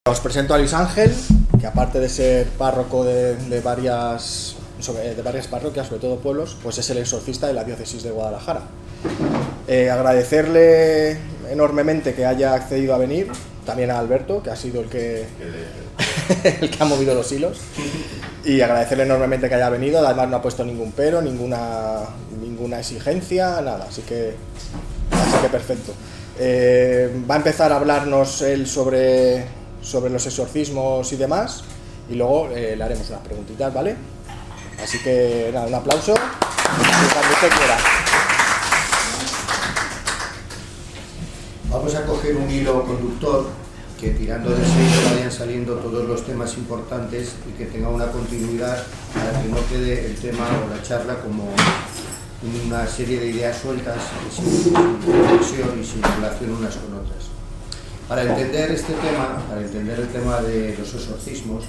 Os presento a Luis Ángel, que aparte de ser párroco de varias parroquias, sobre todo pueblos, pues es el exorcista de la diócesis de Guadalajara. Agradecerle enormemente que haya accedido a venir, también a Alberto, que ha sido el que ha movido los hilos, y agradecerle enormemente que haya venido. Además no ha puesto ningún pero, ninguna exigencia, nada, así que perfecto. Va a empezar a hablarnos él sobre los exorcismos y demás, y luego le haremos unas preguntitas, ¿vale? Así que nada, un aplauso y cuando usted quiera. Vamos a coger un hilo conductor que, tirando de ese hilo, vayan saliendo todos los temas importantes y que tenga una continuidad para que no quede el tema o la charla como una serie de ideas sueltas sin conexión y sin relación unas con otras. Para entender este tema, para entender el tema de los exorcismos,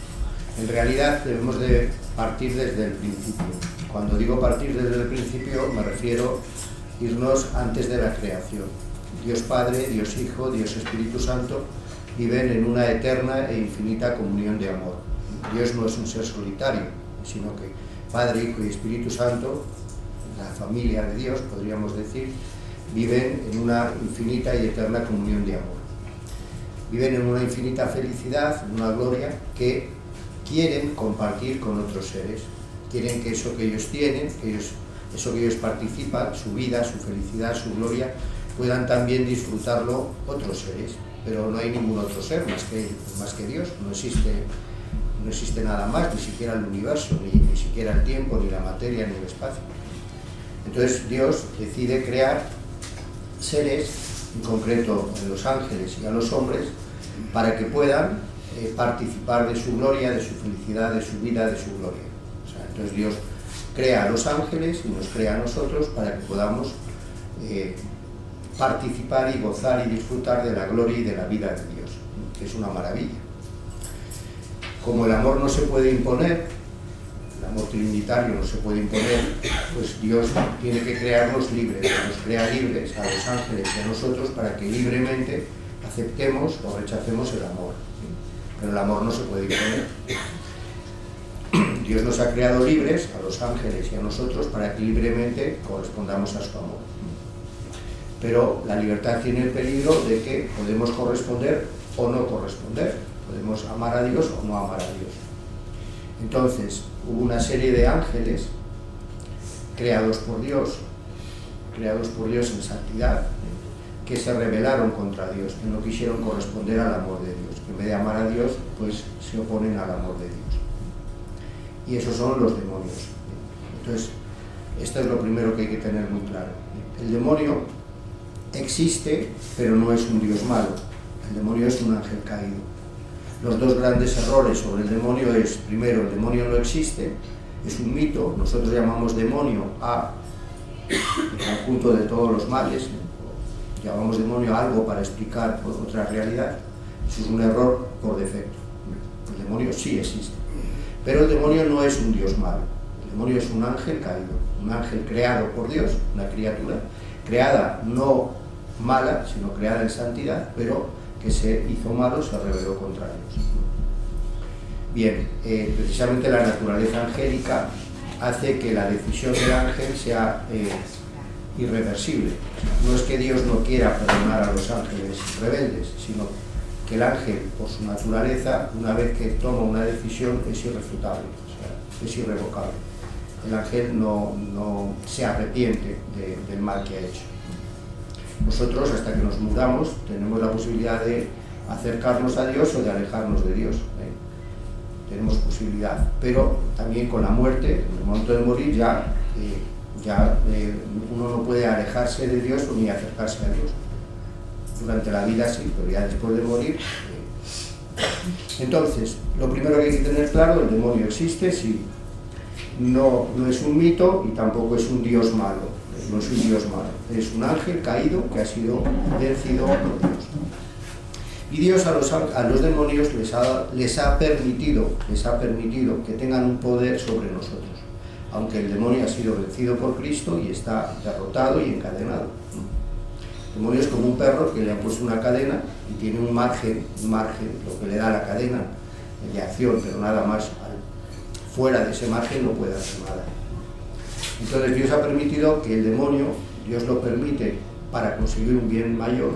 en realidad debemos de partir desde el principio. Cuando digo partir desde el principio me refiero a irnos antes de la creación. Dios Padre, Dios Hijo, Dios Espíritu Santo viven en una eterna e infinita comunión de amor. Dios no es un ser solitario, sino que Padre, Hijo y Espíritu Santo, la familia de Dios, podríamos decir, viven en una infinita y eterna comunión de amor. Viven en una infinita felicidad, en una gloria que quieren compartir con otros seres. Quieren que eso que ellos tienen, eso que ellos participan, su vida, su felicidad, su gloria, puedan también disfrutarlo otros seres. Pero no hay ningún otro ser más que Dios. No existe nada más, ni siquiera el universo, ni siquiera el tiempo, ni la materia, ni el espacio. Entonces Dios decide crear seres, en concreto a los ángeles y a los hombres, para que puedan participar de su gloria, de su felicidad, de su vida, de su gloria. O sea, entonces Dios crea a los ángeles y nos crea a nosotros para que podamos participar y gozar y disfrutar de la gloria y de la vida de Dios, que es una maravilla. Como el amor no se puede imponer, el amor trinitario no se puede imponer, pues Dios tiene que crearnos libres, nos crea libres a los ángeles y a nosotros para que libremente aceptemos o rechacemos el amor. Pero el amor no se puede imponer. Dios nos ha creado libres, a los ángeles y a nosotros, para que libremente correspondamos a su amor. Pero la libertad tiene el peligro de que podemos corresponder o no corresponder. Podemos amar a Dios o no amar a Dios. Entonces, hubo una serie de ángeles creados por Dios en santidad, que se rebelaron contra Dios, que no quisieron corresponder al amor de Dios, que en vez de amar a Dios, pues se oponen al amor de Dios. Y esos son los demonios. Entonces, esto es lo primero que hay que tener muy claro. El demonio existe, pero no es un Dios malo. El demonio es un ángel caído. Los dos grandes errores sobre el demonio es, primero, el demonio no existe, es un mito. Nosotros llamamos demonio a el conjunto de todos los males, llamamos demonio a algo para explicar otra realidad. Eso es un error por defecto. El demonio sí existe, pero el demonio no es un Dios malo. El demonio es un ángel caído, un ángel creado por Dios, una criatura creada no mala, sino creada en santidad, pero que se hizo malo, se rebeló contra Dios. Bien, precisamente la naturaleza angélica hace que la decisión del ángel sea irreversible. No es que Dios no quiera perdonar a los ángeles rebeldes, sino que el ángel, por su naturaleza, una vez que toma una decisión, es irrefutable, o sea, es irrevocable. El ángel no se arrepiente del mal que ha hecho. Nosotros, hasta que nos muramos, tenemos la posibilidad de acercarnos a Dios o de alejarnos de Dios. Tenemos posibilidad, pero también con la muerte, en el momento de morir, uno no puede alejarse de Dios ni acercarse a Dios. Durante la vida sí, pero ya después de morir. Entonces, lo primero que hay que tener claro, el demonio existe, sí. No es un mito y tampoco es un Dios malo. No es un Dios malo, es un ángel caído que ha sido vencido por Dios. Y Dios a los demonios les ha permitido que tengan un poder sobre nosotros, aunque el demonio ha sido vencido por Cristo y está derrotado y encadenado. El demonio es como un perro que le han puesto una cadena y tiene un margen, lo que le da la cadena de acción, pero nada más. Fuera de ese margen no puede hacer nada. Entonces Dios ha permitido que el demonio, Dios lo permite para conseguir un bien mayor,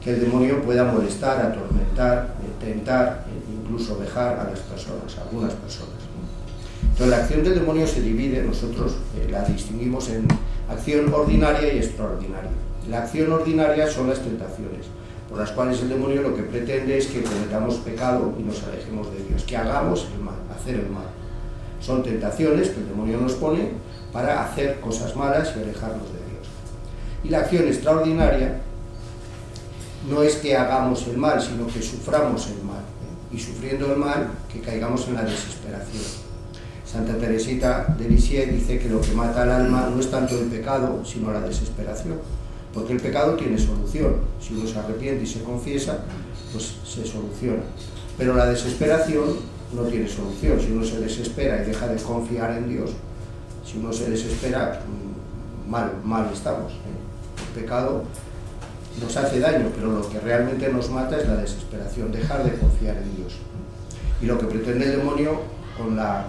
que el demonio pueda molestar, atormentar, tentar, incluso vejar a las personas, a algunas personas. Entonces la acción del demonio se divide, nosotros la distinguimos en acción ordinaria y extraordinaria. La acción ordinaria son las tentaciones, por las cuales el demonio lo que pretende es que cometamos pecado y nos alejemos de Dios, que hagamos el mal, hacer el mal. Son tentaciones que el demonio nos pone para hacer cosas malas y alejarnos de Dios. Y la acción extraordinaria no es que hagamos el mal, sino que suframos el mal. Y sufriendo el mal, que caigamos en la desesperación. Santa Teresita de Lisieux dice que lo que mata al alma no es tanto el pecado, sino la desesperación. Porque el pecado tiene solución. Si uno se arrepiente y se confiesa, pues se soluciona. Pero la desesperación no tiene solución. Si uno se desespera y deja de confiar en Dios, si uno se desespera, mal estamos. El pecado nos hace daño, pero lo que realmente nos mata es la desesperación, dejar de confiar en Dios. Y lo que pretende el demonio con la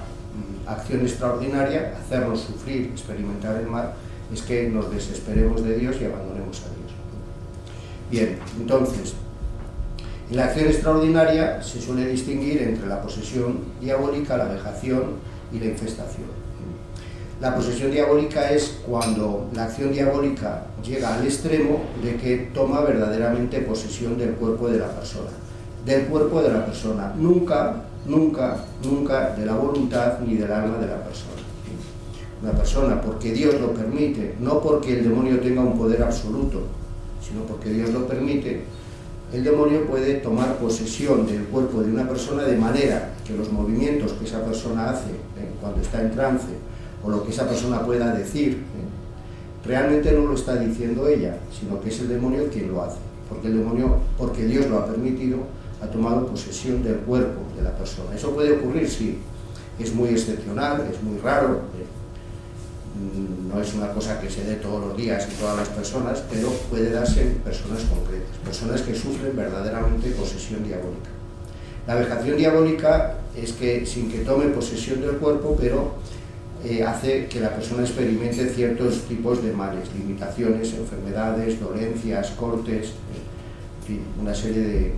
acción extraordinaria, hacernos sufrir, experimentar el mal, es que nos desesperemos de Dios y abandonemos a Dios. Bien, entonces, en la acción extraordinaria se suele distinguir entre la posesión diabólica, la vejación y la infestación. La posesión diabólica es cuando la acción diabólica llega al extremo de que toma verdaderamente posesión del cuerpo de la persona. Del cuerpo de la persona, nunca de la voluntad ni del alma de la persona. Una persona, porque Dios lo permite, no porque el demonio tenga un poder absoluto, sino porque Dios lo permite, el demonio puede tomar posesión del cuerpo de una persona de manera que los movimientos que esa persona hace cuando está en trance, o lo que esa persona pueda decir, realmente no lo está diciendo ella, sino que es el demonio quien lo hace, porque Dios lo ha permitido, ha tomado posesión del cuerpo de la persona. Eso puede ocurrir, sí, es muy excepcional, es muy raro, no es una cosa que se dé todos los días en todas las personas, pero puede darse en personas concretas, personas que sufren verdaderamente posesión diabólica. La vejación diabólica es que, sin que tome posesión del cuerpo, pero hace que la persona experimente ciertos tipos de males, limitaciones, enfermedades, dolencias, cortes, en fin, una serie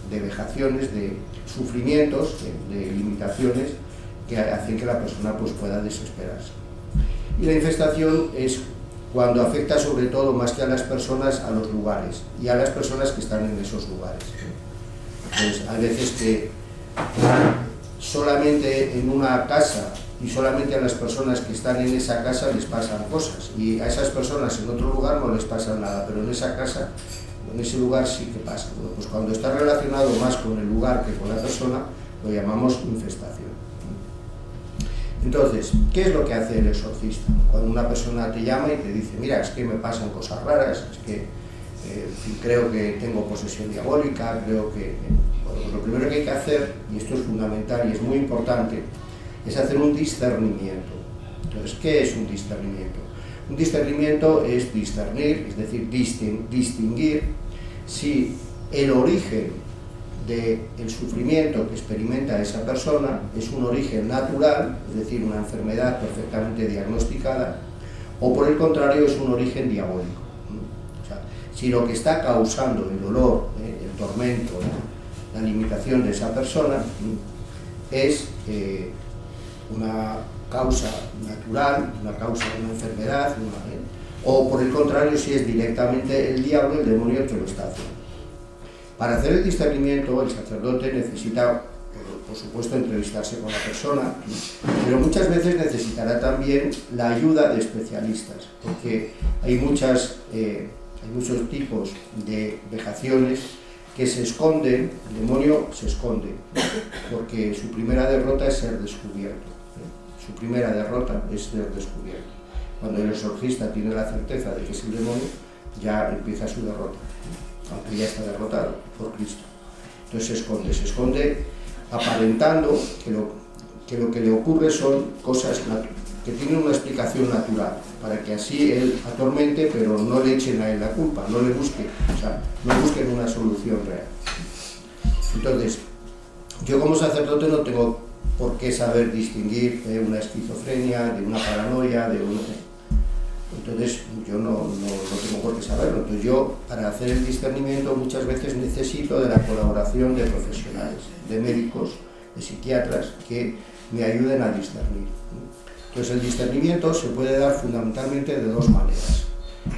de vejaciones, de sufrimientos, de limitaciones que hacen que la persona pues, pueda desesperarse. Y la infestación es cuando afecta sobre todo, más que a las personas, a los lugares y a las personas que están en esos lugares. Entonces, hay veces que solamente en una casa y solamente a las personas que están en esa casa les pasan cosas, y a esas personas en otro lugar no les pasa nada, pero en esa casa, en ese lugar sí que pasa. Bueno, pues cuando está relacionado más con el lugar que con la persona, lo llamamos infestación. Entonces, ¿qué es lo que hace el exorcista? Cuando una persona te llama y te dice, mira, es que me pasan cosas raras, es que creo que tengo posesión diabólica, creo que... Bueno, pues lo primero que hay que hacer, y esto es fundamental y es muy importante, es hacer un discernimiento. Entonces, ¿qué es un discernimiento? Un discernimiento es discernir, es decir, distinguir si el origen del sufrimiento que experimenta esa persona es un origen natural, es decir, una enfermedad perfectamente diagnosticada, o por el contrario es un origen diabólico. O sea, si lo que está causando el dolor, el tormento, la limitación de esa persona es una causa natural, una causa de una enfermedad, o por el contrario si es directamente el diablo, el demonio, el que lo está haciendo. Para hacer el discernimiento, el sacerdote necesita, por supuesto, entrevistarse con la persona, pero muchas veces necesitará también la ayuda de especialistas, porque hay muchos tipos de vejaciones que se esconden, el demonio se esconde, porque su primera derrota es ser descubierto. Su primera derrota es ser descubierto. Cuando el exorcista tiene la certeza de que es el demonio, ya empieza su derrota, aunque ya está derrotado por Cristo. Entonces se esconde aparentando que lo que le ocurre son cosas que tienen una explicación natural, para que así él atormente, pero no le echen a él la culpa, no le busquen, o sea, no busquen una solución real. Entonces, yo como sacerdote no tengo por qué saber distinguir una esquizofrenia, de una paranoia, de una... Entonces, yo no tengo por qué saberlo. Entonces, yo, para hacer el discernimiento, muchas veces necesito de la colaboración de profesionales, de médicos, de psiquiatras, que me ayuden a discernir. Entonces, el discernimiento se puede dar fundamentalmente de dos maneras.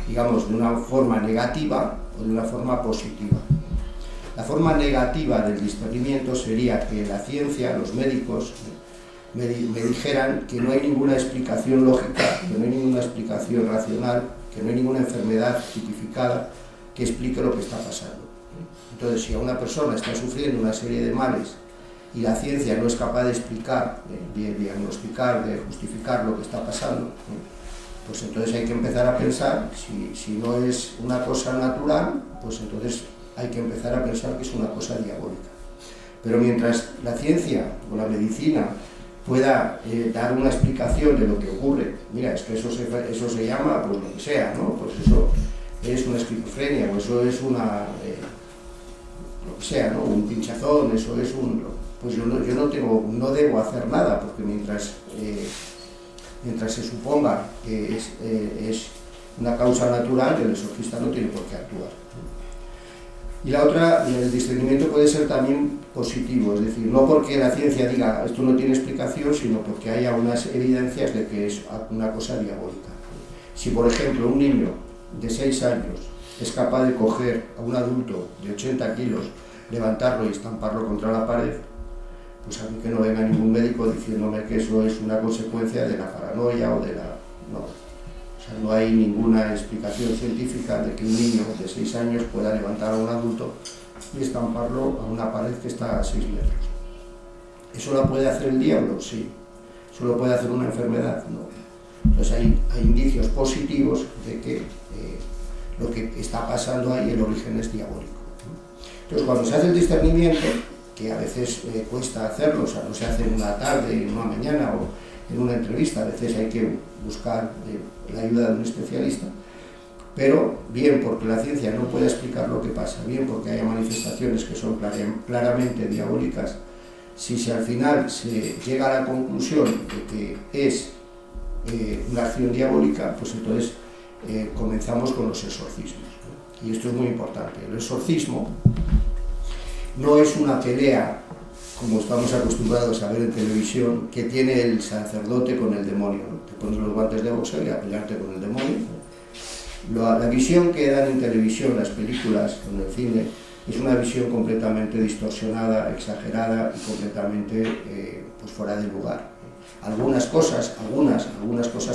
Digamos, de una forma negativa o de una forma positiva. La forma negativa del discernimiento sería que la ciencia, los médicos, me dijeran que no hay ninguna explicación lógica, que no hay ninguna explicación racional, que no hay ninguna enfermedad tipificada que explique lo que está pasando. Entonces, si a una persona está sufriendo una serie de males y la ciencia no es capaz de explicar, de diagnosticar, de justificar lo que está pasando, pues entonces hay que empezar a pensar, si no es una cosa natural, pues entonces hay que empezar a pensar que es una cosa diabólica. Pero mientras la ciencia o la medicina pueda dar una explicación de lo que ocurre, mira, es que eso se llama, pues lo que sea, ¿no? Pues eso es una esquizofrenia, o eso es una, lo que sea, ¿no? Un pinchazón, eso es un... Pues yo no debo hacer nada, porque mientras se suponga que es una causa natural, el exorcista no tiene por qué actuar. Y la otra, el discernimiento puede ser también positivo, es decir, no porque la ciencia diga esto no tiene explicación, sino porque haya unas evidencias de que es una cosa diabólica. Si, por ejemplo, un niño de 6 años es capaz de coger a un adulto de 80 kilos, levantarlo y estamparlo contra la pared, pues a mí que no venga ningún médico diciéndome que eso es una consecuencia de la paranoia o de la... No. O sea, no hay ninguna explicación científica de que un niño de 6 años pueda levantar a un adulto y estamparlo a una pared que está a 6 metros. ¿Eso lo puede hacer el diablo? Sí. ¿Eso lo puede hacer una enfermedad? No. Entonces hay indicios positivos de que lo que está pasando ahí, el origen es diabólico. Entonces, cuando se hace el discernimiento, que a veces cuesta hacerlo, o sea, no se hace en una tarde, en una mañana o en una entrevista, a veces hay que buscar la ayuda de un especialista, pero bien porque la ciencia no puede explicar lo que pasa, bien porque haya manifestaciones que son claramente diabólicas, si al final se llega a la conclusión de que es una acción diabólica, pues entonces comenzamos con los exorcismos. Y esto es muy importante. El exorcismo no es una pelea, como estamos acostumbrados a ver en televisión, que tiene el sacerdote con el demonio, ¿no? Te pones los guantes de boxeo y a pelearte con el demonio. La visión que dan en televisión, las películas, en el cine, es una visión completamente distorsionada, exagerada y completamente pues fuera de lugar. Algunas cosas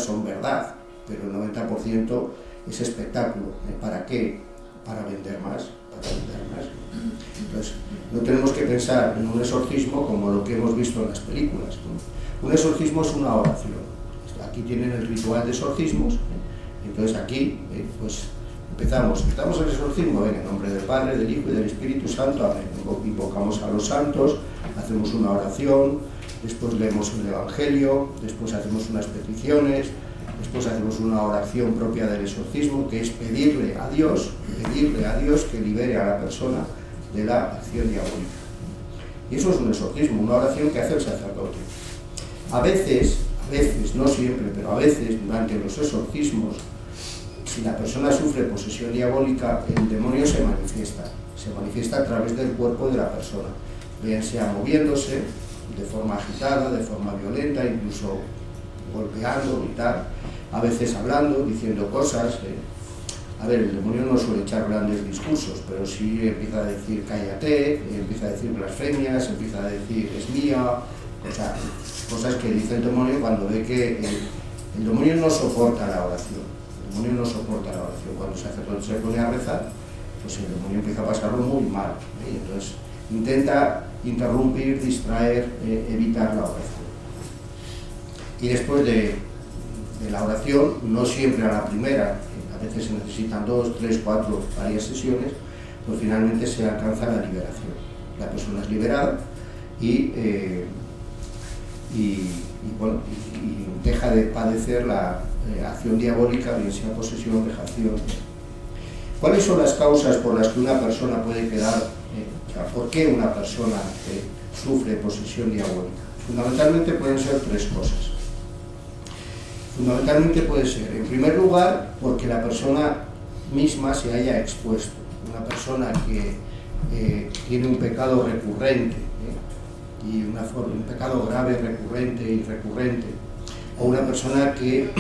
son verdad, pero el 90% es espectáculo. ¿Para qué? Para vender más. Entonces, no tenemos que pensar en un exorcismo como lo que hemos visto en las películas, ¿no? Un exorcismo es una oración. Aquí tienen el ritual de exorcismos. Entonces aquí, pues empezamos el exorcismo en el nombre del Padre, del Hijo y del Espíritu Santo. Amén. Invocamos a los santos, hacemos una oración, después leemos el Evangelio, después hacemos unas peticiones, después hacemos una oración propia del exorcismo, que es pedirle a Dios que libere a la persona de la acción diabólica. Y eso es un exorcismo, una oración que hace el sacerdote. A veces, no siempre, pero a veces, durante los exorcismos, si la persona sufre posesión diabólica, el demonio se manifiesta a través del cuerpo de la persona, bien sea moviéndose de forma agitada, de forma violenta, incluso golpeando y tal, a veces hablando, diciendo cosas. A ver, el demonio no suele echar grandes discursos, pero sí empieza a decir cállate, empieza a decir blasfemias, empieza a decir es mía, cosas que dice el demonio cuando ve que el demonio no soporta la oración. Cuando el sacerdote se pone a rezar, pues el demonio empieza a pasarlo muy mal, ¿eh? Entonces intenta interrumpir, distraer, evitar la oración. Y después de la oración, no siempre a la primera, a veces se necesitan 2, 3, 4, varias sesiones, pues finalmente se alcanza la liberación. La persona es liberada y bueno, y deja de padecer la acción diabólica, bien sea posesión o vejación. ¿Cuáles son las causas por las que una persona puede quedar, o sea, por qué una persona sufre posesión diabólica? Fundamentalmente pueden ser tres cosas. Fundamentalmente puede ser, en primer lugar, porque la persona misma se haya expuesto. Una persona que tiene un pecado recurrente, y un pecado grave, recurrente y recurrente, o una persona que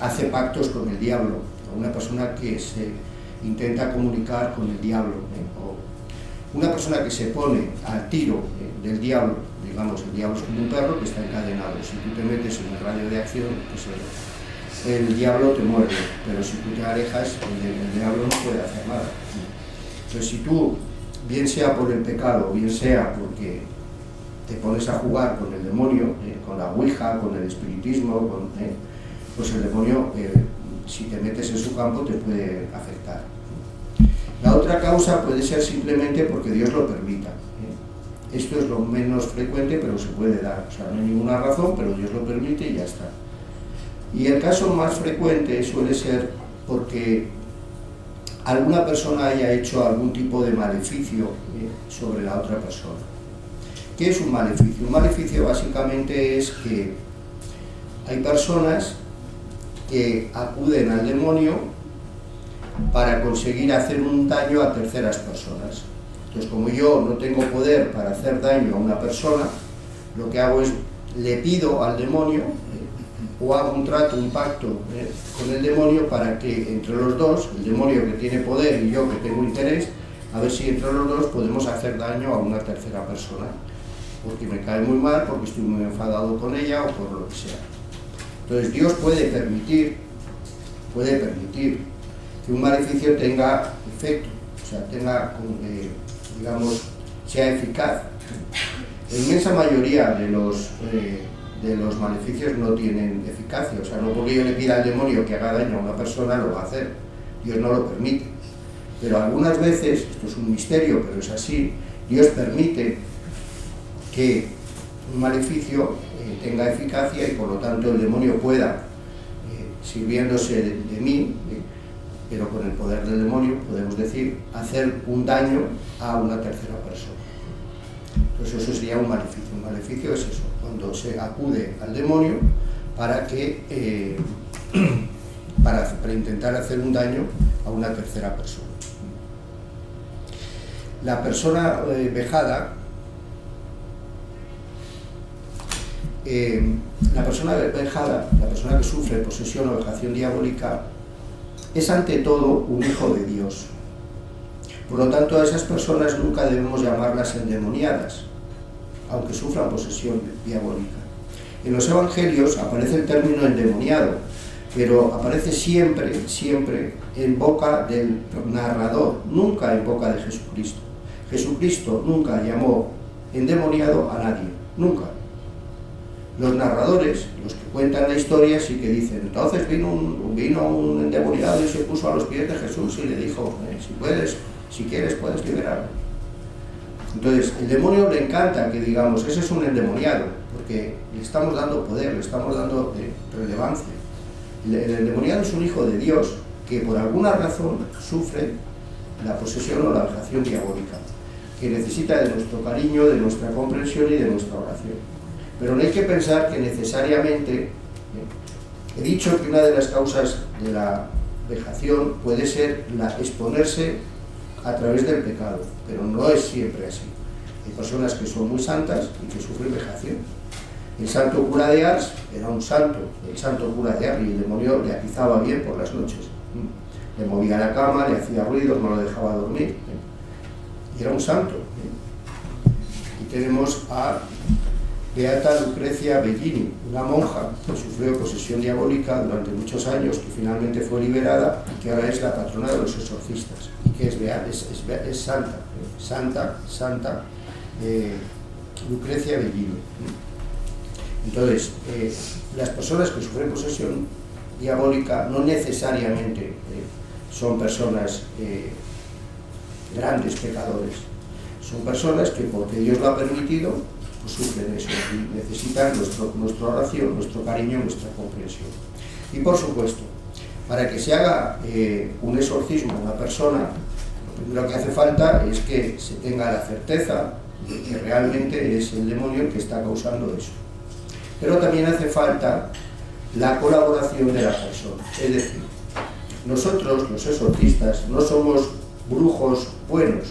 hace pactos con el diablo, o una persona que se intenta comunicar con el diablo, o una persona que se pone al tiro del diablo. Digamos, el diablo es como un perro que está encadenado. Si tú te metes en el radio de acción, pues el diablo te muerde, pero si tú te alejas, el diablo no puede hacer nada. Entonces, si tú, bien sea por el pecado, bien sea porque te pones a jugar con el demonio, con la ouija, con el espiritismo, pues el demonio, si te metes en su campo, te puede afectar. La otra causa puede ser simplemente porque Dios lo permita. Esto es lo menos frecuente, pero se puede dar. O sea, no hay ninguna razón, pero Dios lo permite y ya está. Y el caso más frecuente suele ser porque alguna persona haya hecho algún tipo de maleficio sobre la otra persona. ¿Qué es un maleficio? Un maleficio básicamente es que hay personas que acuden al demonio para conseguir hacer un daño a terceras personas. Entonces, como yo no tengo poder para hacer daño a una persona, lo que hago es, le pido al demonio, o hago un trato, un pacto con el demonio para que entre los dos, el demonio que tiene poder y yo que tengo interés, a ver si entre los dos podemos hacer daño a una tercera persona, porque me cae muy mal, porque estoy muy enfadado con ella o por lo que sea. Entonces Dios puede permitir que un maleficio tenga efecto, o sea, tenga, digamos, sea eficaz. La inmensa mayoría de los maleficios no tienen eficacia, o sea, no porque yo le pida al demonio que haga daño a una persona lo va a hacer, Dios no lo permite. Pero algunas veces, esto es un misterio, pero es así, Dios permite que un maleficio tenga eficacia y por lo tanto el demonio pueda, sirviéndose de mí, pero con el poder del demonio, podemos decir, hacer un daño a una tercera persona. Entonces eso sería un maleficio. Un maleficio es eso, cuando se acude al demonio para intentar hacer un daño a una tercera persona. La persona vejada, la persona que sufre posesión o vejación diabólica, es ante todo un hijo de Dios. Por lo tanto, a esas personas nunca debemos llamarlas endemoniadas, aunque sufran posesión diabólica. En los evangelios aparece el término endemoniado, pero aparece siempre en boca del narrador, nunca en boca de Jesucristo. Jesucristo nunca llamó endemoniado a nadie, nunca. Los narradores, los que cuentan la historia, sí que dicen, entonces vino un endemoniado y se puso a los pies de Jesús y le dijo, si quieres puedes liberarme. Entonces, el demonio le encanta que digamos, ese es un endemoniado, porque le estamos dando poder, le estamos dando relevancia. El endemoniado es un hijo de Dios que por alguna razón sufre la posesión o la vejación diabólica, que necesita de nuestro cariño, de nuestra comprensión y de nuestra oración. Pero no hay que pensar que necesariamente, he dicho que una de las causas de la vejación puede ser exponerse a través del pecado, pero no es siempre así. Hay personas que son muy santas y que sufren vejación. El santo cura de Ars era un santo, el santo cura de Ars, y el demonio le atizaba bien por las noches. Le movía la cama, le hacía ruido, no lo dejaba dormir. Y era un santo. Y tenemos a Beata Lucrecia Bellini, una monja que sufrió posesión diabólica durante muchos años, que finalmente fue liberada y que ahora es la patrona de los exorcistas, y que es santa Lucrecia Bellini. Entonces, las personas que sufren posesión diabólica no necesariamente son personas grandes pecadores, son personas que porque Dios lo ha permitido pues sufren eso y necesitan nuestra oración, nuestro cariño, nuestra comprensión. Y por supuesto, para que se haga un exorcismo a una persona, lo primero que hace falta es que se tenga la certeza de que realmente es el demonio el que está causando eso. Pero también hace falta la colaboración de la persona. Es decir, nosotros, los exorcistas, no somos brujos buenos,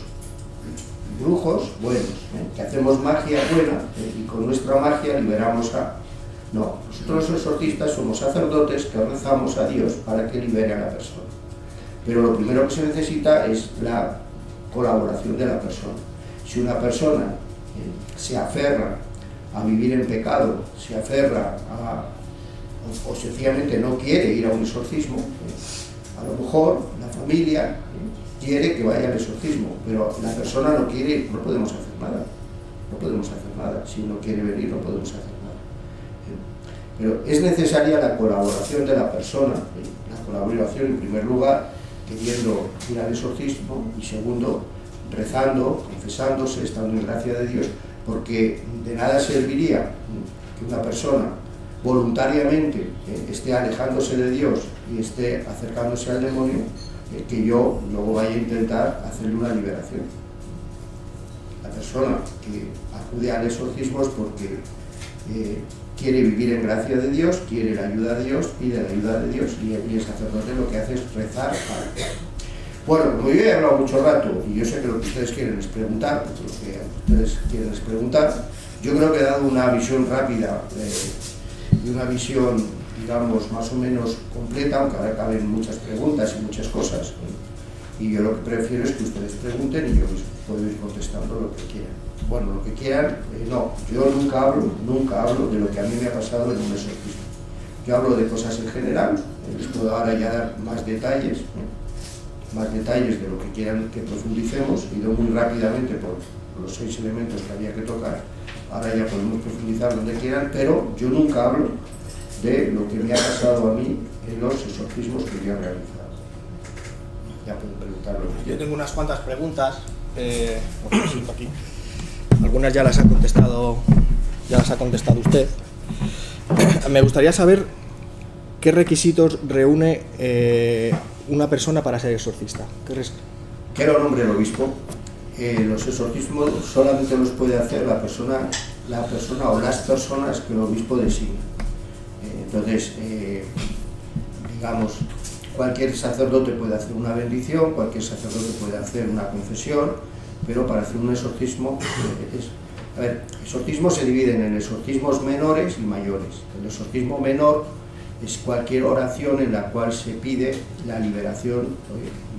que hacemos magia buena y con nuestra magia liberamos a... No, nosotros los exorcistas somos sacerdotes que rezamos a Dios para que libere a la persona. Pero lo primero que se necesita es la colaboración de la persona. Si una persona se aferra a vivir en pecado, se aferra o sencillamente no quiere ir a un exorcismo, a lo mejor la familia quiere que vaya al exorcismo, pero la persona no quiere ir, no podemos hacer nada. No podemos hacer nada. Si no quiere venir, no podemos hacer nada. Pero es necesaria la colaboración de la persona, la colaboración en primer lugar, queriendo ir al exorcismo, y segundo, rezando, confesándose, estando en gracia de Dios, porque de nada serviría que una persona voluntariamente esté alejándose de Dios y esté acercándose al demonio, que yo luego vaya a intentar hacerle una liberación. La persona que acude al exorcismo es porque quiere vivir en gracia de Dios, quiere la ayuda de Dios, pide la ayuda de Dios, y el sacerdote lo que hace es rezar para... Bueno, como yo he hablado mucho rato, y yo sé que lo que ustedes quieren es preguntar, yo creo que he dado una visión rápida y una visión, digamos, más o menos completa, aunque ahora caben muchas preguntas y muchas cosas, y yo lo que prefiero es que ustedes pregunten y yo puedo ir contestando lo que quieran. Bueno, lo que quieran, no, yo nunca hablo de lo que a mí me ha pasado en un exorcismo. Yo hablo de cosas en general, les puedo ahora ya dar más detalles de lo que quieran que profundicemos. He ido muy rápidamente por los 6 elementos que había que tocar, ahora ya podemos profundizar donde quieran, pero yo nunca hablo de lo que me ha pasado a mí en los exorcismos que yo he realizado. Ya pueden preguntarlo. Yo tengo unas cuantas preguntas, aquí. Algunas ya las ha contestado usted. Me gustaría saber qué requisitos reúne una persona para ser exorcista. Que lo nombre el obispo. Los exorcismos solamente los puede hacer la persona o las personas que el obispo designa. Entonces, digamos, cualquier sacerdote puede hacer una bendición, cualquier sacerdote puede hacer una confesión, pero para hacer un exorcismo, exorcismos se dividen en exorcismos menores y mayores. El exorcismo menor es cualquier oración en la cual se pide la liberación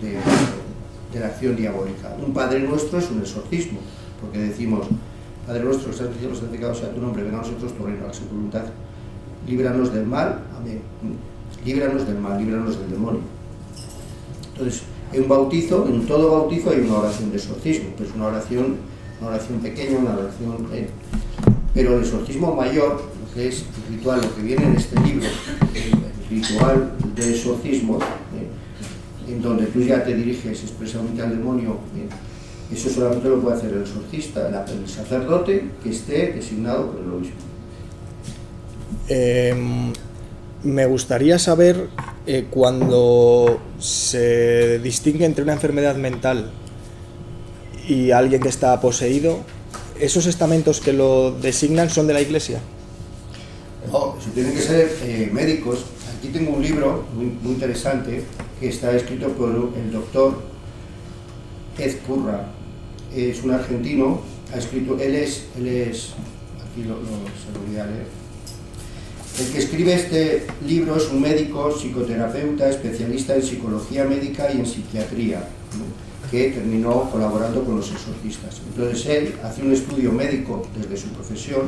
de la acción diabólica. Un Padre Nuestro es un exorcismo, porque decimos: Padre Nuestro que estás en el cielo, santificado sea tu nombre, venga a nosotros tu reino, hágase tu voluntad, líbranos del mal, amén. Líbranos del mal, líbranos del demonio. Entonces, en todo bautizo hay una oración de exorcismo, pues una oración pequeña, una oración... pero el exorcismo mayor, lo que es el ritual, lo que viene en este libro, el ritual de exorcismo, en donde tú ya te diriges expresamente al demonio, eso solamente lo puede hacer el exorcista, el sacerdote que esté designado por el obispo. Me gustaría saber, cuando se distingue entre una enfermedad mental y alguien que está poseído, ¿esos estamentos que lo designan son de la Iglesia? No, eso tienen que ser médicos. Aquí tengo un libro muy interesante que está escrito por el doctor Ed Curra. Es un argentino, ha escrito, él es aquí se lo voy a leer. El que escribe este libro es un médico, psicoterapeuta, especialista en psicología médica y en psiquiatría, ¿no?, que terminó colaborando con los exorcistas. Entonces él hace un estudio médico desde su profesión,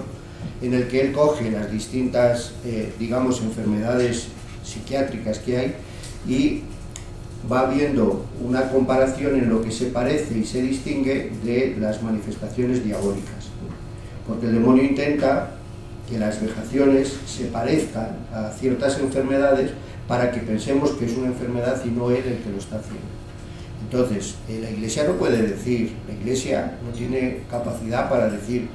en el que él coge las distintas, digamos, enfermedades psiquiátricas que hay y va viendo una comparación en lo que se parece y se distingue de las manifestaciones diabólicas, ¿no? Porque el demonio intenta que las vejaciones se parezcan a ciertas enfermedades para que pensemos que es una enfermedad y no él el que lo está haciendo. Entonces, la Iglesia no puede decir, la Iglesia no tiene capacidad para decir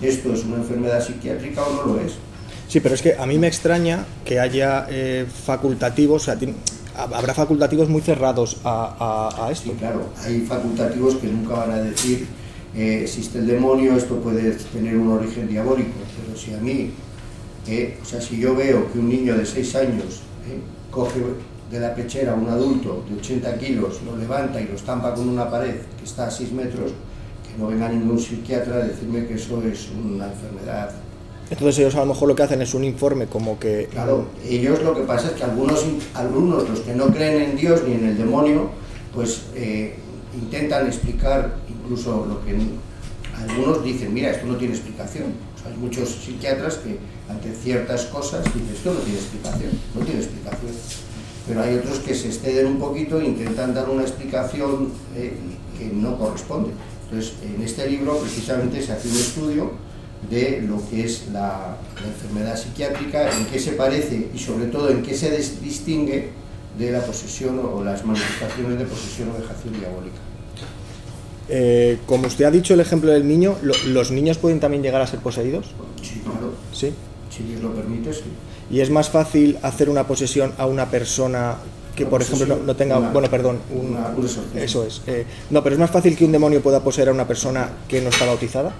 ¿esto es una enfermedad psiquiátrica o no lo es? Sí, pero es que a mí me extraña que haya facultativos, o sea, habrá facultativos muy cerrados a esto. Sí, claro, hay facultativos que nunca van a decir existe el demonio, esto puede tener un origen diabólico, pero si a mí, o sea, si yo veo que un niño de 6 años coge de la pechera a un adulto de 80 kilos, lo levanta y lo estampa con una pared que está a 6 metros, que no venga ningún psiquiatra a decirme que eso es una enfermedad. Entonces ellos a lo mejor lo que hacen es un informe como que... Claro, ellos lo que pasa es que algunos los que no creen en Dios ni en el demonio, pues intentan explicar incluso lo que algunos dicen, mira, esto no tiene explicación. O sea, hay muchos psiquiatras que ante ciertas cosas dicen, esto no tiene explicación, no tiene explicación. Pero hay otros que se exceden un poquito e intentan dar una explicación que no corresponde. Entonces, en este libro precisamente se hace un estudio de lo que es la enfermedad psiquiátrica, en qué se parece y sobre todo en qué se distingue de la posesión o las manifestaciones de posesión o vejación diabólica. Como usted ha dicho el ejemplo del niño, ¿los niños pueden también llegar a ser poseídos? Sí, claro. Sí. Si Dios lo permite, sí. ¿Y es más fácil hacer una posesión a una persona que, por ejemplo, no tenga... un exorcismo. Eso es. No, pero es más fácil que un demonio pueda poseer a una persona que no está bautizada.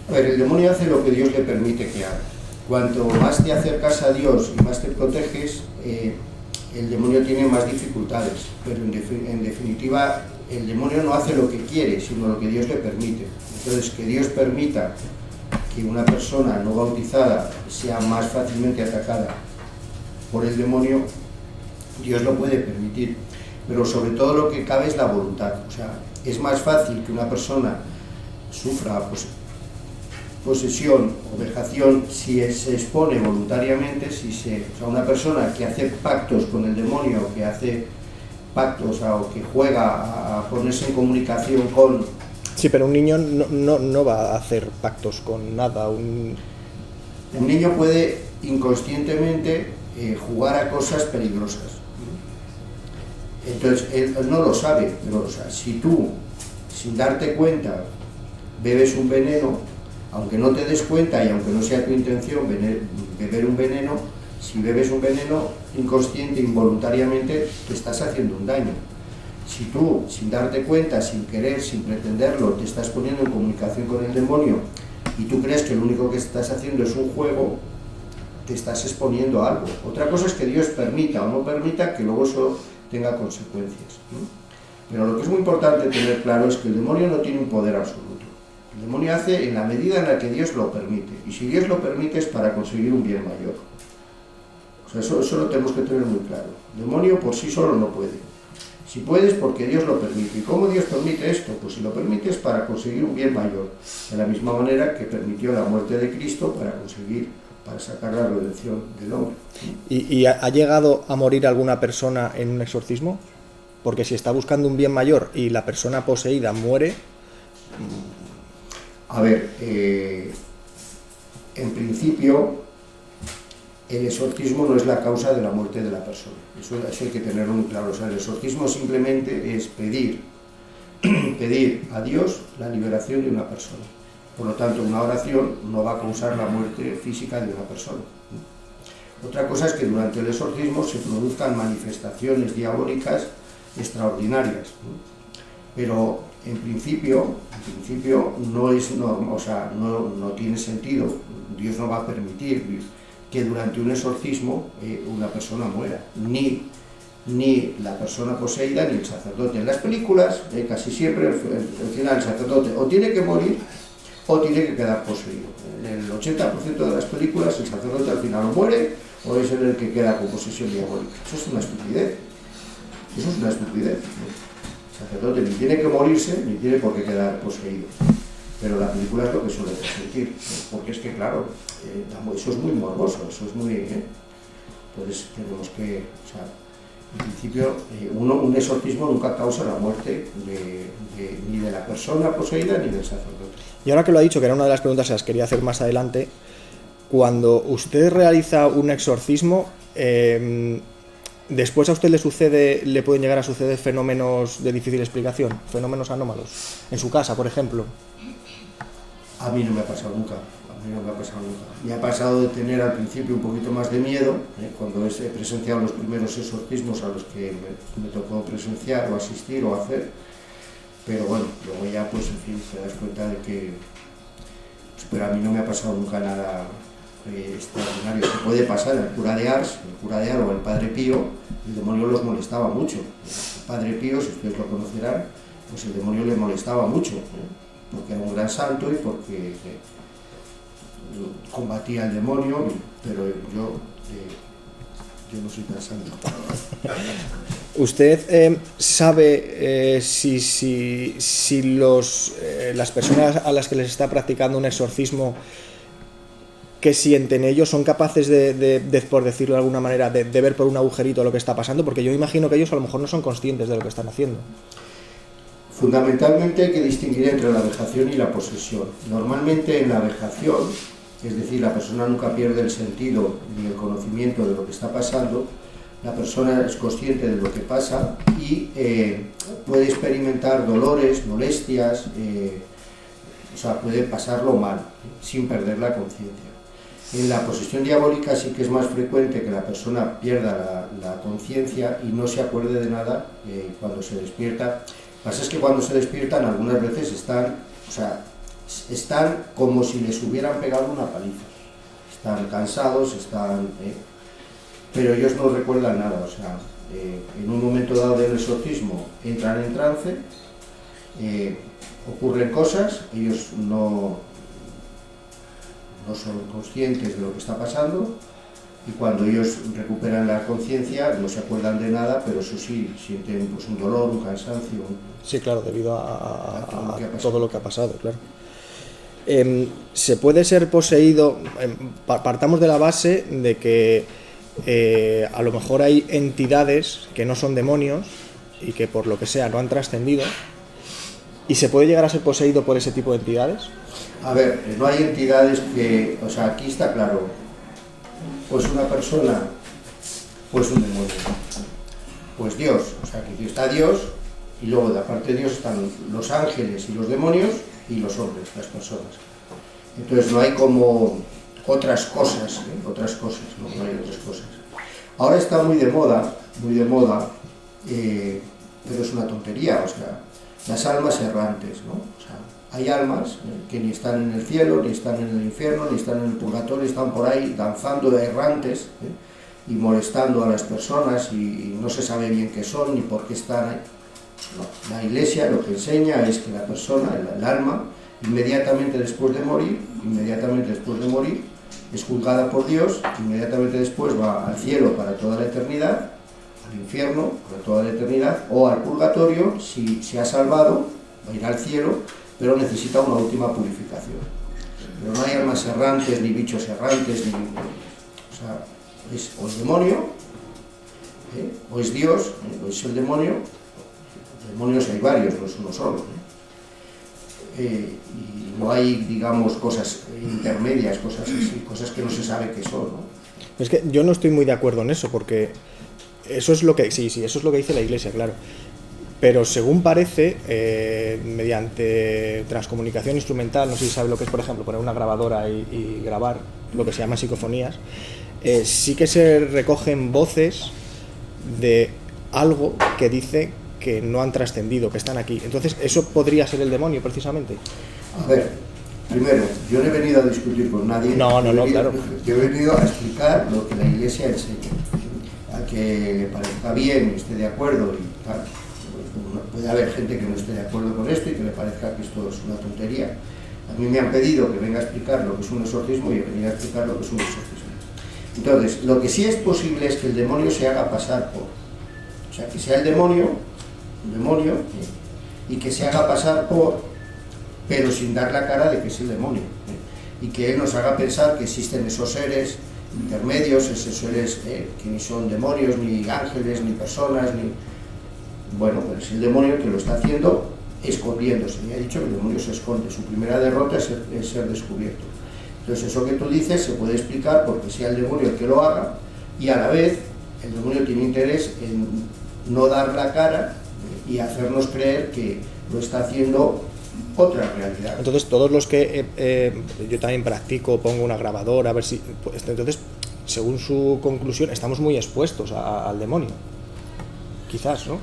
A ver, el demonio hace lo que Dios le permite que haga. Cuanto más te acercas a Dios y más te proteges, el demonio tiene más dificultades, pero en definitiva el demonio no hace lo que quiere, sino lo que Dios le permite. Entonces, que Dios permita que una persona no bautizada sea más fácilmente atacada por el demonio, Dios lo puede permitir, pero sobre todo lo que cabe es la voluntad. O sea, es más fácil que una persona sufra posesión o vejación si se expone voluntariamente, o sea, una persona que hace pactos con el demonio, que hace pactos o que juega a ponerse en comunicación con... Sí, pero un niño no va a hacer pactos con nada. Un niño puede inconscientemente jugar a cosas peligrosas. Entonces, él no lo sabe, pero o sea, si tú, sin darte cuenta, bebes un veneno, aunque no te des cuenta y aunque no sea tu intención beber un veneno, si bebes un veneno inconsciente, involuntariamente, te estás haciendo un daño. Si tú, sin darte cuenta, sin querer, sin pretenderlo, te estás poniendo en comunicación con el demonio y tú crees que lo único que estás haciendo es un juego, te estás exponiendo a algo. Otra cosa es que Dios permita o no permita que luego eso tenga consecuencias, ¿no? Pero lo que es muy importante tener claro es que el demonio no tiene un poder absoluto. El demonio hace en la medida en la que Dios lo permite. Y si Dios lo permite es para conseguir un bien mayor. O sea, eso lo tenemos que tener muy claro. El demonio por sí solo no puede. Si puede es porque Dios lo permite. ¿Y cómo Dios permite esto? Pues si lo permite es para conseguir un bien mayor. De la misma manera que permitió la muerte de Cristo para sacar la redención del hombre. ¿Y ha llegado a morir alguna persona en un exorcismo? Porque si está buscando un bien mayor y la persona poseída muere... A ver, en principio el exorcismo no es la causa de la muerte de la persona, eso hay que tenerlo muy claro. O sea, el exorcismo simplemente es pedir a Dios la liberación de una persona. Por lo tanto, una oración no va a causar la muerte física de una persona. Otra cosa es que durante el exorcismo se produzcan manifestaciones diabólicas extraordinarias, pero en principio no es normal, o sea, no tiene sentido. Dios no va a permitir que durante un exorcismo una persona muera, ni la persona poseída ni el sacerdote. En las películas casi siempre al final el sacerdote o tiene que morir o tiene que quedar poseído. En el 80% de las películas el sacerdote al final o muere o es el que queda con posesión diabólica. Eso es una estupidez. Eso es una estupidez. El sacerdote ni tiene que morirse ni tiene por qué quedar poseído. Pero la película es lo que suele transmitir, porque es que, claro, eso es muy morboso, eso es muy... Entonces tenemos que... O sea, en principio, un exorcismo nunca causa la muerte ni de la persona poseída ni del sacerdote. Y ahora que lo ha dicho, que era una de las preguntas que las quería hacer más adelante, cuando usted realiza un exorcismo, después a usted le pueden llegar a suceder fenómenos de difícil explicación, fenómenos anómalos, en su casa, por ejemplo. A mí no me ha pasado nunca, a mí no me ha pasado nunca. Me ha pasado de tener al principio un poquito más de miedo, cuando he presenciado los primeros exorcismos a los que me tocó presenciar o asistir o hacer, pero bueno, luego ya pues en fin, te das cuenta de que, pues, pero a mí no me ha pasado nunca nada extraordinario. Se puede pasar el cura de Ars o el Padre Pío, el demonio los molestaba mucho. El Padre Pío, si ustedes lo conocerán, pues el demonio le molestaba mucho, porque era un gran santo y porque combatía al demonio, pero yo no soy tan santo. ¿Usted sabe si las personas a las que les está practicando un exorcismo, que sienten ellos, son capaces de por decirlo de alguna manera, de ver por un agujerito lo que está pasando? Porque yo imagino que ellos a lo mejor no son conscientes de lo que están haciendo. Fundamentalmente hay que distinguir entre la vejación y la posesión. Normalmente en la vejación, es decir, la persona nunca pierde el sentido ni el conocimiento de lo que está pasando, la persona es consciente de lo que pasa y puede experimentar dolores, molestias, o sea, puede pasarlo mal, sin perder la conciencia. En la posesión diabólica sí que es más frecuente que la persona pierda la conciencia y no se acuerde de nada cuando se despierta. Lo que pasa es que cuando se despiertan algunas veces están como si les hubieran pegado una paliza. Están cansados, pero ellos no recuerdan nada. O sea, en un momento dado del exorcismo entran en trance, ocurren cosas, ellos no son conscientes de lo que está pasando, y cuando ellos recuperan la conciencia no se acuerdan de nada, pero eso sí, sienten pues, un dolor, un cansancio. Sí, claro, debido a todo lo que ha pasado, claro. ¿Se puede ser poseído? Partamos de la base de que a lo mejor hay entidades que no son demonios y que por lo que sea no han trascendido, ¿y se puede llegar a ser poseído por ese tipo de entidades? A ver, no hay entidades que, o sea, aquí está claro, pues una persona, pues un demonio, pues Dios, o sea, que está Dios, y luego de aparte de Dios están los ángeles y los demonios y los hombres, las personas. Entonces no hay como otras cosas, ¿no? No hay otras cosas. Ahora está muy de moda, pero es una tontería, o sea, las almas errantes, ¿no? O sea, hay almas que ni están en el cielo, ni están en el infierno, ni están en el purgatorio, están por ahí danzando errantes y molestando a las personas y no se sabe bien qué son ni por qué están ahí. No, la Iglesia lo que enseña es que la persona, el alma, inmediatamente después de morir, es juzgada por Dios, inmediatamente después va al cielo para toda la eternidad, al infierno para toda la eternidad, o al purgatorio, si se ha salvado, va a ir al cielo, pero necesita una última purificación. Pero no hay almas errantes, ni bichos errantes, o sea, es o el demonio, o es Dios, o es el demonio. Demonios hay varios, no es uno solo. Y no hay, digamos, cosas intermedias, cosas así, cosas que no se sabe qué son, ¿no? Es que yo no estoy muy de acuerdo en eso, porque eso es lo que, sí, eso es lo que dice la Iglesia, claro. Pero según parece, mediante transcomunicación instrumental, no sé si sabe lo que es, por ejemplo, poner una grabadora y grabar lo que se llama psicofonías, sí que se recogen voces de algo que dice que no han trascendido, que están aquí. Entonces, ¿eso podría ser el demonio, precisamente? A ver, primero, yo no he venido a discutir con nadie. No, claro. Yo he venido a explicar lo que la Iglesia enseña. A que le parezca bien y esté de acuerdo, y tal. Puede haber gente que no esté de acuerdo con esto y que le parezca que esto es una tontería. A mí me han pedido que venga a explicar lo que es un exorcismo y he venido a explicar lo que es un exorcismo. Entonces, lo que sí es posible es que el demonio se haga pasar por... O sea, que sea el demonio, y que se haga pasar por, pero sin dar la cara de que es el demonio, y que él nos haga pensar que existen esos seres intermedios, esos seres que ni son demonios, ni ángeles, ni personas, ni... Bueno, pues es el demonio que lo está haciendo escondiéndose. Me ha dicho que el demonio se esconde, su primera derrota es ser descubierto. Entonces eso que tú dices se puede explicar porque sea el demonio el que lo haga, y a la vez el demonio tiene interés en no dar la cara y hacernos creer que lo está haciendo otra realidad. Entonces todos los que yo también practico, pongo una grabadora, a ver si... Pues, entonces, según su conclusión, estamos muy expuestos al demonio. Quizás, ¿no?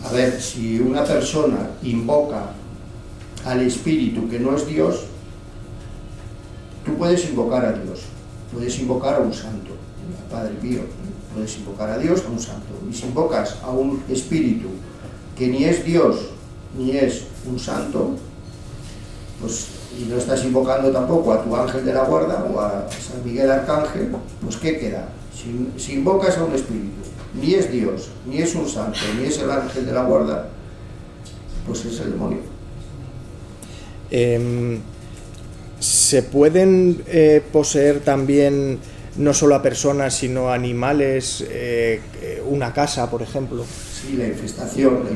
A ver, si una persona invoca al espíritu que no es Dios, tú puedes invocar a Dios, puedes invocar a un santo, al Padre Pío, puedes invocar a Dios, a un santo. Y si invocas a un espíritu que ni es Dios ni es un santo, pues, y no estás invocando tampoco a tu ángel de la guarda o a San Miguel Arcángel, pues ¿qué queda? Si invocas a un espíritu, ni es Dios, ni es un santo, ni es el ángel de la guarda, pues es el demonio. ¿Se pueden poseer también no solo a personas, sino a animales, una casa, por ejemplo? Sí, la infestación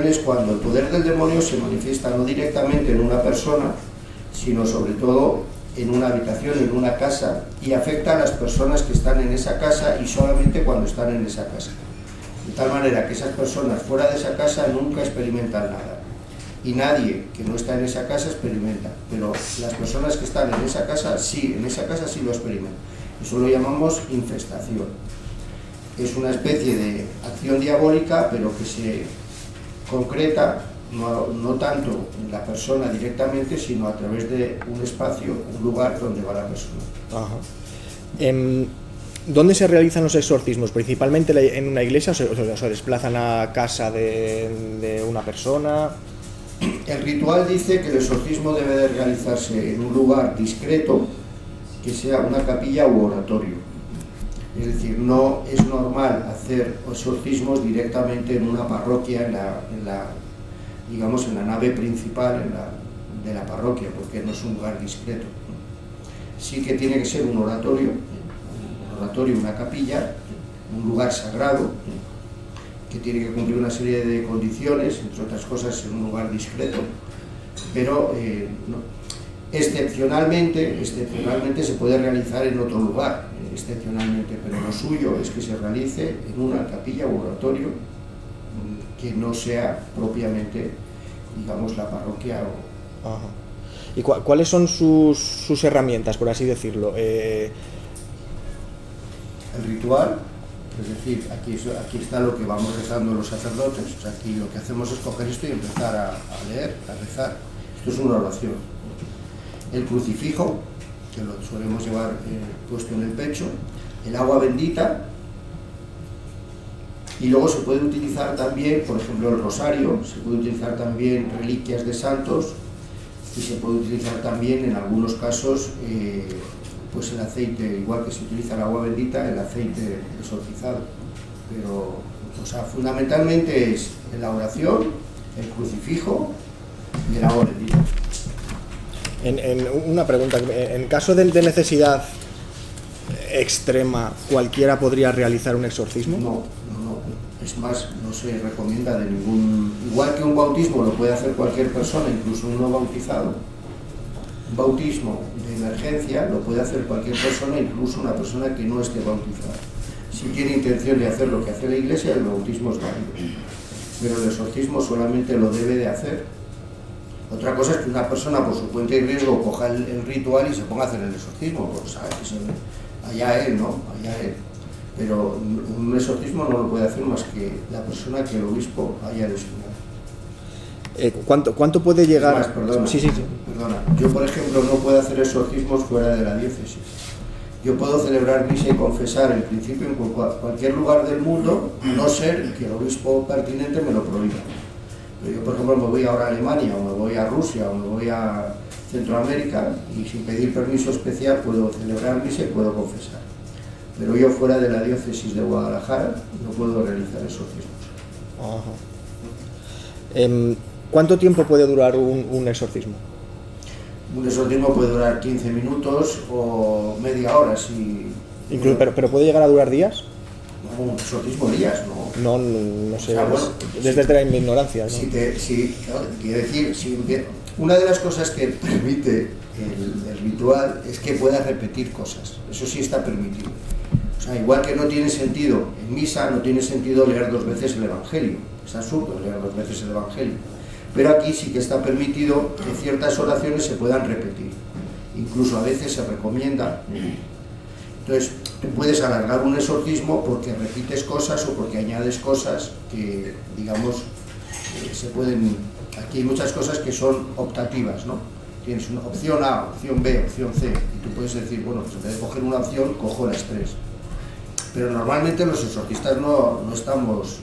es cuando el poder del demonio se manifiesta no directamente en una persona, sino sobre todo en una habitación, en una casa, y afecta a las personas que están en esa casa y solamente cuando están en esa casa. De tal manera que esas personas fuera de esa casa nunca experimentan nada. Y nadie que no está en esa casa experimenta, pero las personas que están en esa casa sí lo experimentan. Eso lo llamamos infestación. Es una especie de acción diabólica, pero que se concreta no tanto en la persona directamente, sino a través de un espacio, un lugar donde va la persona. Ajá. ¿Dónde se realizan los exorcismos? ¿Principalmente en una iglesia o se desplazan a casa de una persona? El ritual dice que el exorcismo debe de realizarse en un lugar discreto, que sea una capilla u oratorio. Es decir, no es normal hacer exorcismos directamente en una parroquia, digamos en la nave principal de la parroquia, porque no es un lugar discreto. Sí que tiene que ser un oratorio, una capilla, un lugar sagrado, que tiene que cumplir una serie de condiciones, entre otras cosas en un lugar discreto, pero excepcionalmente se puede realizar en otro lugar, excepcionalmente, pero lo suyo es que se realice en una capilla u oratorio que no sea propiamente, digamos, la parroquia. Ajá. ¿Y cuáles son sus herramientas, por así decirlo? El ritual, es decir, aquí está lo que vamos rezando los sacerdotes. O sea, aquí lo que hacemos es coger esto y empezar a leer, a rezar. Esto es una oración. El crucifijo, que lo solemos llevar puesto en el pecho, el agua bendita, y luego se puede utilizar también, por ejemplo, el rosario, se puede utilizar también reliquias de santos, y se puede utilizar también, en algunos casos, pues el aceite, igual que se utiliza el agua bendita, el aceite exorcizado. Pero, o sea, fundamentalmente es la oración, el crucifijo y el agua bendita. Una pregunta, en caso de necesidad extrema, ¿cualquiera podría realizar un exorcismo? No. Es más, no se recomienda de ningún... Igual que un bautismo lo puede hacer cualquier persona, incluso un no bautizado. Un bautismo de emergencia lo puede hacer cualquier persona, incluso una persona que no esté bautizada. Si tiene intención de hacer lo que hace la Iglesia, el bautismo es válido. Pero el exorcismo solamente lo debe de hacer. Otra cosa es que una persona por su cuenta y riesgo coja el ritual y se ponga a hacer el exorcismo, pues sabe que allá él, ¿no? Allá él. Pero un exorcismo no lo puede hacer más que la persona que el obispo haya designado. ¿Cuánto puede llegar? Más, perdona. Yo, por ejemplo, no puedo hacer exorcismos fuera de la diócesis. Yo puedo celebrar misa y confesar, en principio, en cualquier lugar del mundo, a no ser que el obispo pertinente me lo prohíba. Pero yo, por ejemplo, me voy ahora a Alemania, o me voy a Rusia, o me voy a Centroamérica, y sin pedir permiso especial puedo celebrar misa y puedo confesar. Pero yo, fuera de la diócesis de Guadalajara, no puedo realizar exorcismos. Ajá. ¿Cuánto tiempo puede durar un exorcismo? Un exorcismo puede durar 15 minutos o media hora, ¿Pero puede llegar a durar días? No, un exorcismo días, no. No sé, O sea, bueno, desde mi ignorancia, ¿no? Quiero decir, una de las cosas que permite el ritual es que pueda repetir cosas. Eso sí está permitido. O O sea, igual que no tiene sentido en misa, no tiene sentido leer 2 veces el Evangelio. Es absurdo leer 2 veces el Evangelio. Pero aquí sí que está permitido que ciertas oraciones se puedan repetir. Incluso a veces se recomienda. Entonces, tú puedes alargar un exorcismo porque repites cosas o porque añades cosas que, digamos, se pueden... Aquí hay muchas cosas que son optativas, ¿no? Tienes una opción A, opción B, opción C, y tú puedes decir, bueno, pues en vez de coger una opción, cojo las 3. Pero normalmente los exorcistas no estamos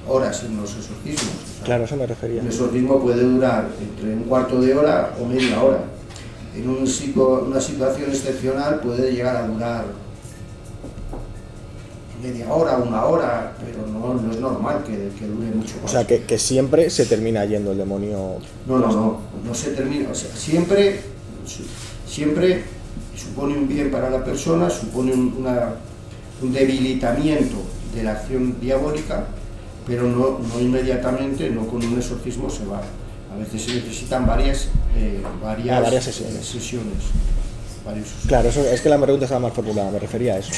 horas en los exorcismos. O sea, claro, eso me refería. Un exorcismo puede durar entre un cuarto de hora o media hora. En una situación excepcional puede llegar a durar media hora, 1 hora, pero no es normal que dure mucho más. O sea, que siempre se termina yendo el demonio. No se termina. O sea, siempre supone un bien para la persona, supone un debilitamiento de la acción diabólica, pero no inmediatamente, no con un exorcismo se va. A veces se necesitan varias sesiones. Claro, eso, es que la pregunta estaba mal formulada, me refería a eso.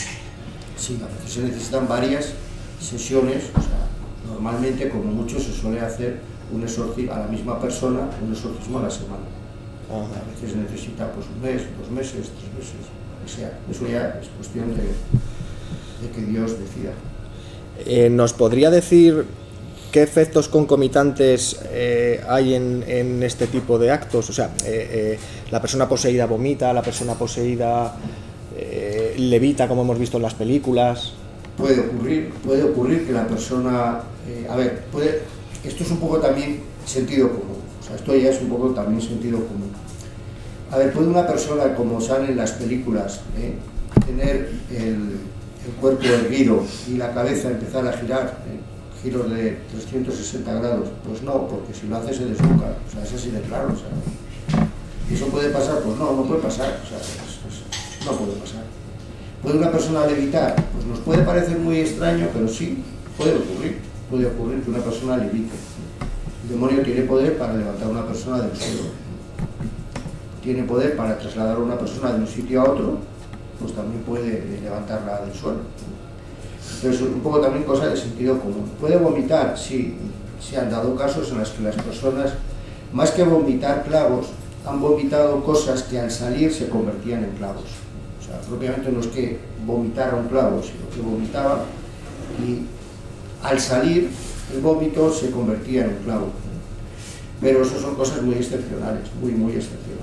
Sí, a veces se necesitan varias sesiones, o sea, normalmente como mucho se suele hacer un exorcismo a la misma persona, un exorcismo a la semana. Ajá. A veces se necesita pues 1 mes, 2 meses, 3 meses, o sea, eso ya es cuestión de que Dios decida. ¿Nos podría decir qué efectos concomitantes hay en este tipo de actos? O sea, la persona poseída vomita, la persona poseída levita, como hemos visto en las películas. Puede ocurrir que la persona... esto es un poco también sentido común, o sea, esto ya es un poco también sentido común. A ver, puede una persona, como sale en las películas, tener el cuerpo erguido y la cabeza empezar a girar, giros de 360 grados, pues no, porque si lo hace se desnuca, o sea, es así de claro, o sea, ¿y eso puede pasar? Pues no puede pasar, o sea, no puede pasar. ¿Puede una persona levitar? Pues nos puede parecer muy extraño, pero sí, puede ocurrir que una persona levite. El demonio tiene poder para levantar a una persona del suelo, tiene poder para trasladar a una persona de un sitio a otro, pues también puede levantarla del suelo. Entonces, un poco también cosa de sentido común. ¿Puede vomitar? Sí, se han dado casos en los que las personas, más que vomitar clavos, han vomitado cosas que al salir se convertían en clavos. O sea, propiamente no es que vomitara un clavo, sino que vomitaba y al salir el vómito se convertía en un clavo. Pero eso son cosas muy excepcionales, muy excepcionales.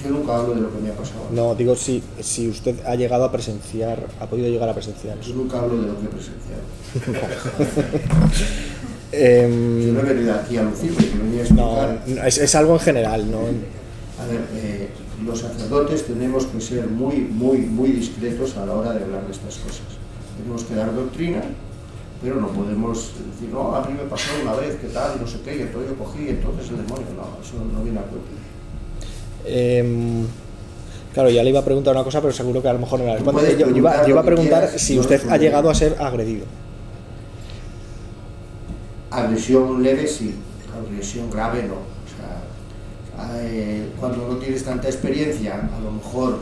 Yo nunca hablo de lo que me ha pasado. No, digo si usted ha llegado a presenciar, ha podido llegar a presenciar. Yo nunca hablo de lo que he presenciado. Yo no he venido aquí a lucirme, que venía a explicar. No, es algo en general, ¿no? A ver, los sacerdotes tenemos que ser muy discretos a la hora de hablar de estas cosas. Tenemos que dar doctrina, pero no podemos decir, no, a mí me pasó una vez, ¿qué tal? No sé qué, y entonces yo cogí, entonces el demonio. No, eso no viene a cuento. Claro, ya le iba a preguntar una cosa, pero seguro que a lo mejor no la responde. Yo iba a preguntar si usted ha llegado a ser agredido. Agresión leve sí, agresión grave no. O sea, cuando no tienes tanta experiencia, a lo mejor,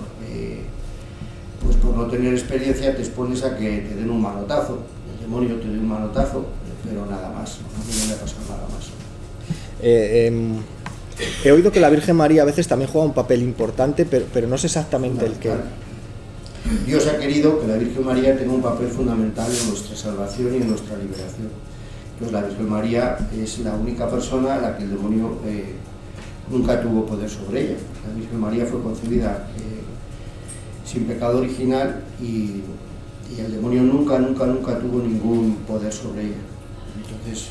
pues por no tener experiencia te expones a que te den un manotazo, el demonio te dé un manotazo, pero nada más, no me ha pasado nada más. He oído que la Virgen María a veces también juega un papel importante, pero no sé exactamente el qué. Dios ha querido que la Virgen María tenga un papel fundamental en nuestra salvación y en nuestra liberación. Entonces la Virgen María es la única persona a la que el demonio nunca tuvo poder sobre ella. La Virgen María fue concebida sin pecado original y el demonio nunca tuvo ningún poder sobre ella. Entonces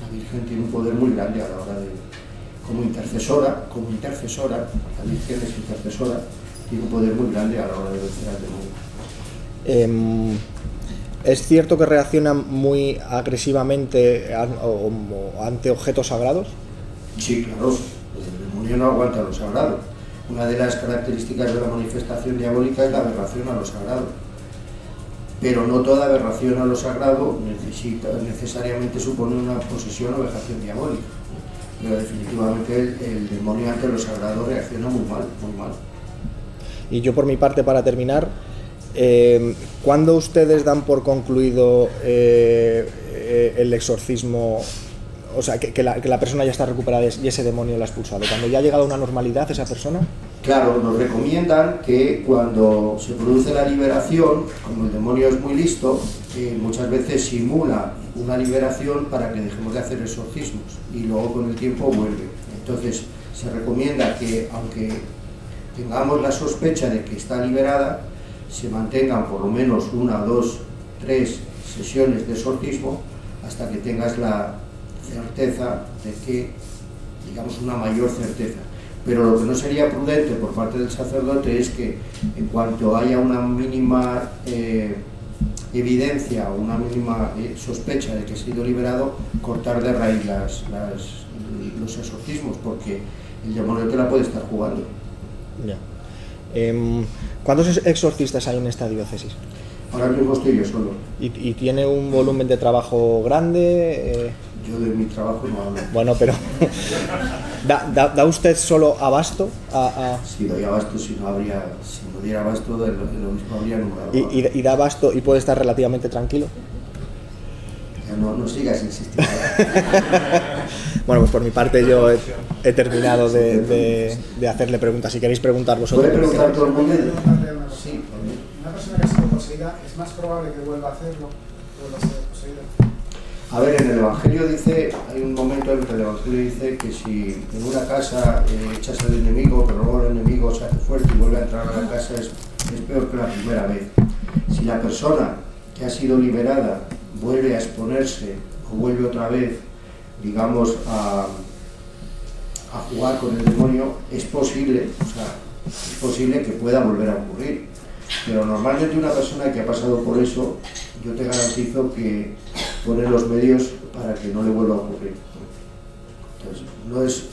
la Virgen tiene un poder muy grande a la hora de, como intercesora, la Virgen es intercesora, tiene un poder muy grande a la hora de vencer al demonio. ¿Es cierto que reacciona muy agresivamente ante objetos sagrados? Sí, claro, el demonio no aguanta lo sagrado. Una de las características de la manifestación diabólica es la aberración a lo sagrado. Pero no toda aberración a lo sagrado necesariamente supone una posesión o vejación diabólica. Pero definitivamente el demonio ante lo sagrado reacciona muy mal, muy mal. Y yo por mi parte, para terminar, ¿cuándo ustedes dan por concluido el exorcismo? O sea, que la persona ya está recuperada y ese demonio la ha expulsado. ¿Cuando ya ha llegado a una normalidad esa persona? Claro, nos recomiendan que cuando se produce la liberación, como el demonio es muy listo, muchas veces simula una liberación para que dejemos de hacer exorcismos y luego con el tiempo vuelve. Entonces se recomienda que, aunque tengamos la sospecha de que está liberada, se mantengan por lo menos 1, 2, 3 sesiones de exorcismo hasta que tengas la certeza de que, digamos, una mayor certeza. Pero lo que no sería prudente por parte del sacerdote es que en cuanto haya una mínima evidencia o una mínima sospecha de que ha sido liberado, cortar de raíz los exorcismos, porque el demonio te la puede estar jugando. Ya. ¿Cuántos exorcistas hay en esta diócesis? Ahora mismo estoy yo solo. ¿Y tiene un volumen de trabajo grande? Yo de mi trabajo no hablo. Bueno, pero ¿da usted solo abasto Sí, doy abasto, si no diera abasto, lo mismo habría nombrado. ¿Y da abasto y puede estar relativamente tranquilo? Ya no sigas insistiendo. Bueno, pues por mi parte yo he terminado de hacerle preguntas. Si queréis preguntar vosotros. ¿Puede preguntar todo el mundo? Sí. Una persona que ha sido poseída, ¿es más probable que vuelva a hacerlo? ¿Vuelva a ser poseída? A ver, en el Evangelio dice, hay un momento en que el Evangelio dice que si en una casa echas al enemigo, pero luego el enemigo se hace fuerte y vuelve a entrar a la casa, es peor que la primera vez. Si la persona que ha sido liberada vuelve a exponerse o vuelve otra vez, digamos, a jugar con el demonio, es posible que pueda volver a ocurrir. Pero normalmente una persona que ha pasado por eso, yo te garantizo que pone los medios para que no le vuelva a ocurrir. Entonces, no es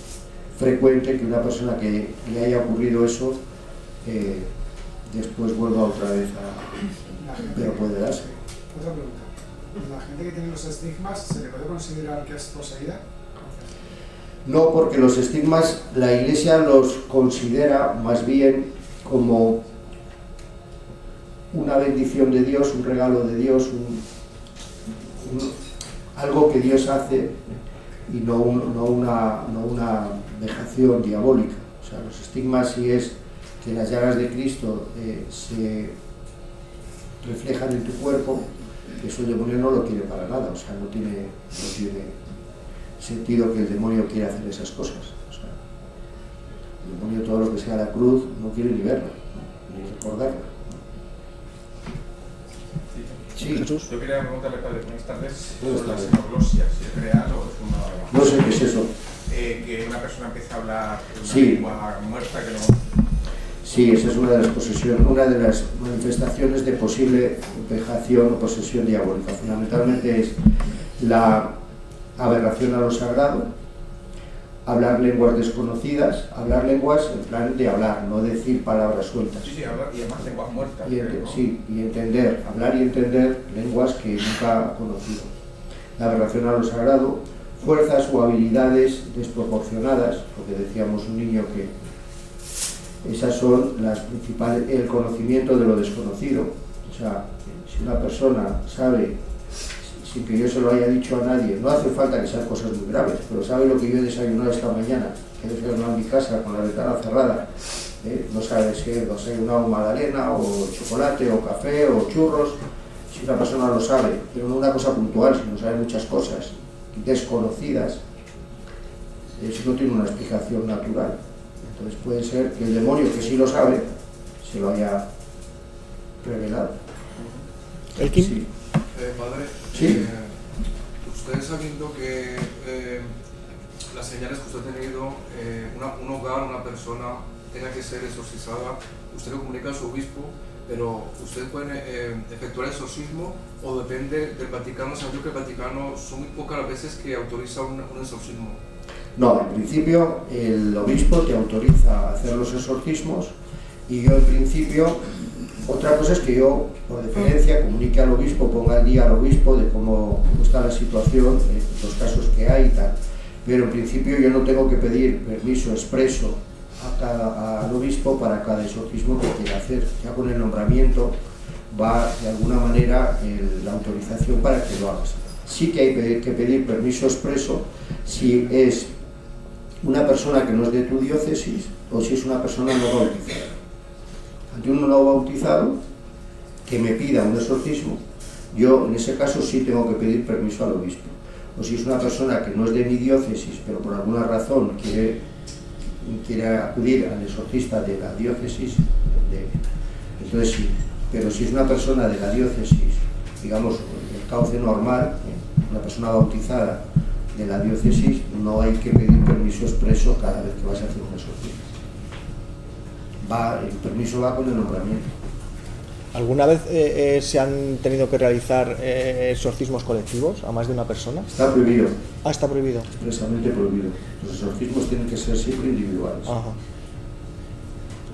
frecuente que una persona que le haya ocurrido eso después vuelva otra vez pero puede darse. Otra pregunta. ¿La gente que tiene los estigmas se le puede considerar que es poseída? No, porque los estigmas la Iglesia los considera más bien como una bendición de Dios, un regalo de Dios, algo que Dios hace y no una vejación diabólica. O sea, los estigmas sí es que las llagas de Cristo se reflejan en tu cuerpo, eso el demonio no lo quiere para nada, o sea, no tiene sentido que el demonio quiera hacer esas cosas. O sea, el demonio, todo lo que sea la cruz, no quiere ni verla, ni recordarla. Sí, Jesús. Yo quería preguntarle, padre, buenas tardes, sobre la xenoglosia, si es real o es una... No sé qué es eso. Que una persona empieza a hablar una Sí. lengua muerta que no... Sí, esa es una de las manifestaciones de posible vejación o posesión diabólica. Fundamentalmente es la aberración a lo sagrado, hablar lenguas desconocidas, hablar lenguas en plan de hablar, no decir palabras sueltas. Sí, hablar y además lenguas muertas. Y entender, hablar y entender lenguas que nunca ha conocido. La aberración a lo sagrado, fuerzas o habilidades desproporcionadas, porque decíamos un niño que esas son las principales, el conocimiento de lo desconocido. O sea, si una persona sabe, sin que yo se lo haya dicho a nadie, no hace falta que sean cosas muy graves, pero sabe lo que yo he desayunado esta mañana, que he desayunado en mi casa con la ventana cerrada, no sabe si he desayunado magdalena o chocolate o café o churros. Si una persona lo sabe, pero no una cosa puntual, sino sabe muchas cosas desconocidas, eso no tiene una explicación natural. Entonces puede ser que el demonio, que sí lo sabe, se lo haya revelado. ¿Elkin? Sí. Padre, Sí. usted sabiendo que las señales que usted ha tenido, un hogar, una persona tenga que ser exorcizada, usted lo comunica a su obispo, pero usted puede efectuar el exorcismo o depende del Vaticano, sabiendo que el Vaticano son muy pocas las veces que autoriza un exorcismo. No, en principio el obispo te autoriza a hacer los exorcismos y yo en principio, otra cosa es que yo por deferencia comunique al obispo, ponga al día al obispo de cómo está la situación, los casos que hay y tal, pero en principio yo no tengo que pedir permiso expreso al obispo para cada exorcismo que quiera hacer. Ya con el nombramiento va de alguna manera la autorización para que lo hagas. Sí que hay que pedir permiso expreso si es una persona que no es de tu diócesis o si es una persona no bautizada. Ante un no bautizado que me pida un exorcismo, yo en ese caso sí tengo que pedir permiso al obispo. O si es una persona que no es de mi diócesis, pero por alguna razón quiere acudir al exorcista de la diócesis, entonces sí. Pero si es una persona de la diócesis, digamos, el cauce normal, una persona bautizada de la diócesis, no hay que pedir permiso expreso cada vez que vas a hacer un exorcismo. El permiso va con el nombramiento. ¿Alguna vez se han tenido que realizar exorcismos colectivos a más de una persona? Está prohibido. Ah, está prohibido. Expresamente prohibido. Los exorcismos tienen que ser siempre individuales. Ajá.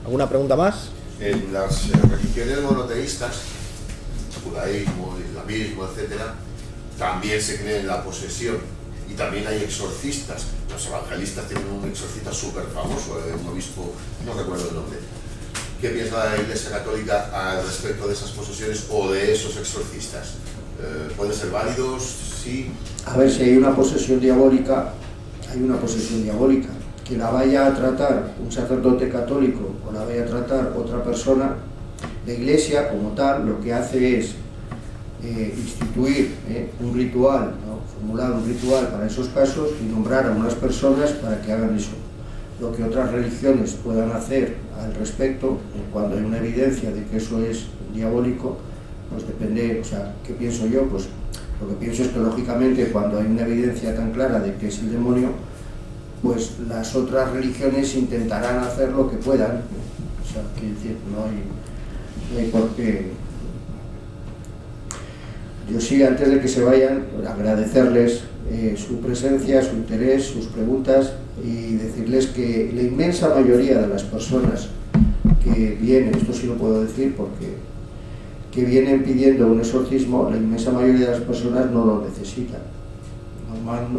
¿Alguna pregunta más? En las religiones monoteístas, judaísmo, islamismo, etcétera, también se cree en la posesión y también hay exorcistas. Los evangelistas tienen un exorcista súper famoso, un obispo, no recuerdo el nombre. ¿Qué piensa la Iglesia Católica al respecto de esas posesiones o de esos exorcistas? ¿Pueden ser válidos? Sí. A ver, si hay una posesión diabólica, hay una posesión diabólica. Que la vaya a tratar un sacerdote católico o la vaya a tratar otra persona, la Iglesia como tal lo que hace es instituir un ritual, ¿no? Formular un ritual para esos casos y nombrar a unas personas para que hagan eso. Lo que otras religiones puedan hacer al respecto, cuando hay una evidencia de que eso es diabólico, pues depende. O sea, ¿qué pienso yo? Pues lo que pienso es que lógicamente cuando hay una evidencia tan clara de que es el demonio, pues las otras religiones intentarán hacer lo que puedan. O sea, quiero decir, no hay por qué. Yo sí, antes de que se vayan, agradecerles su presencia, su interés, sus preguntas y decirles que la inmensa mayoría de las personas que vienen, esto sí lo puedo decir porque que vienen pidiendo un exorcismo, la inmensa mayoría de las personas no lo necesitan.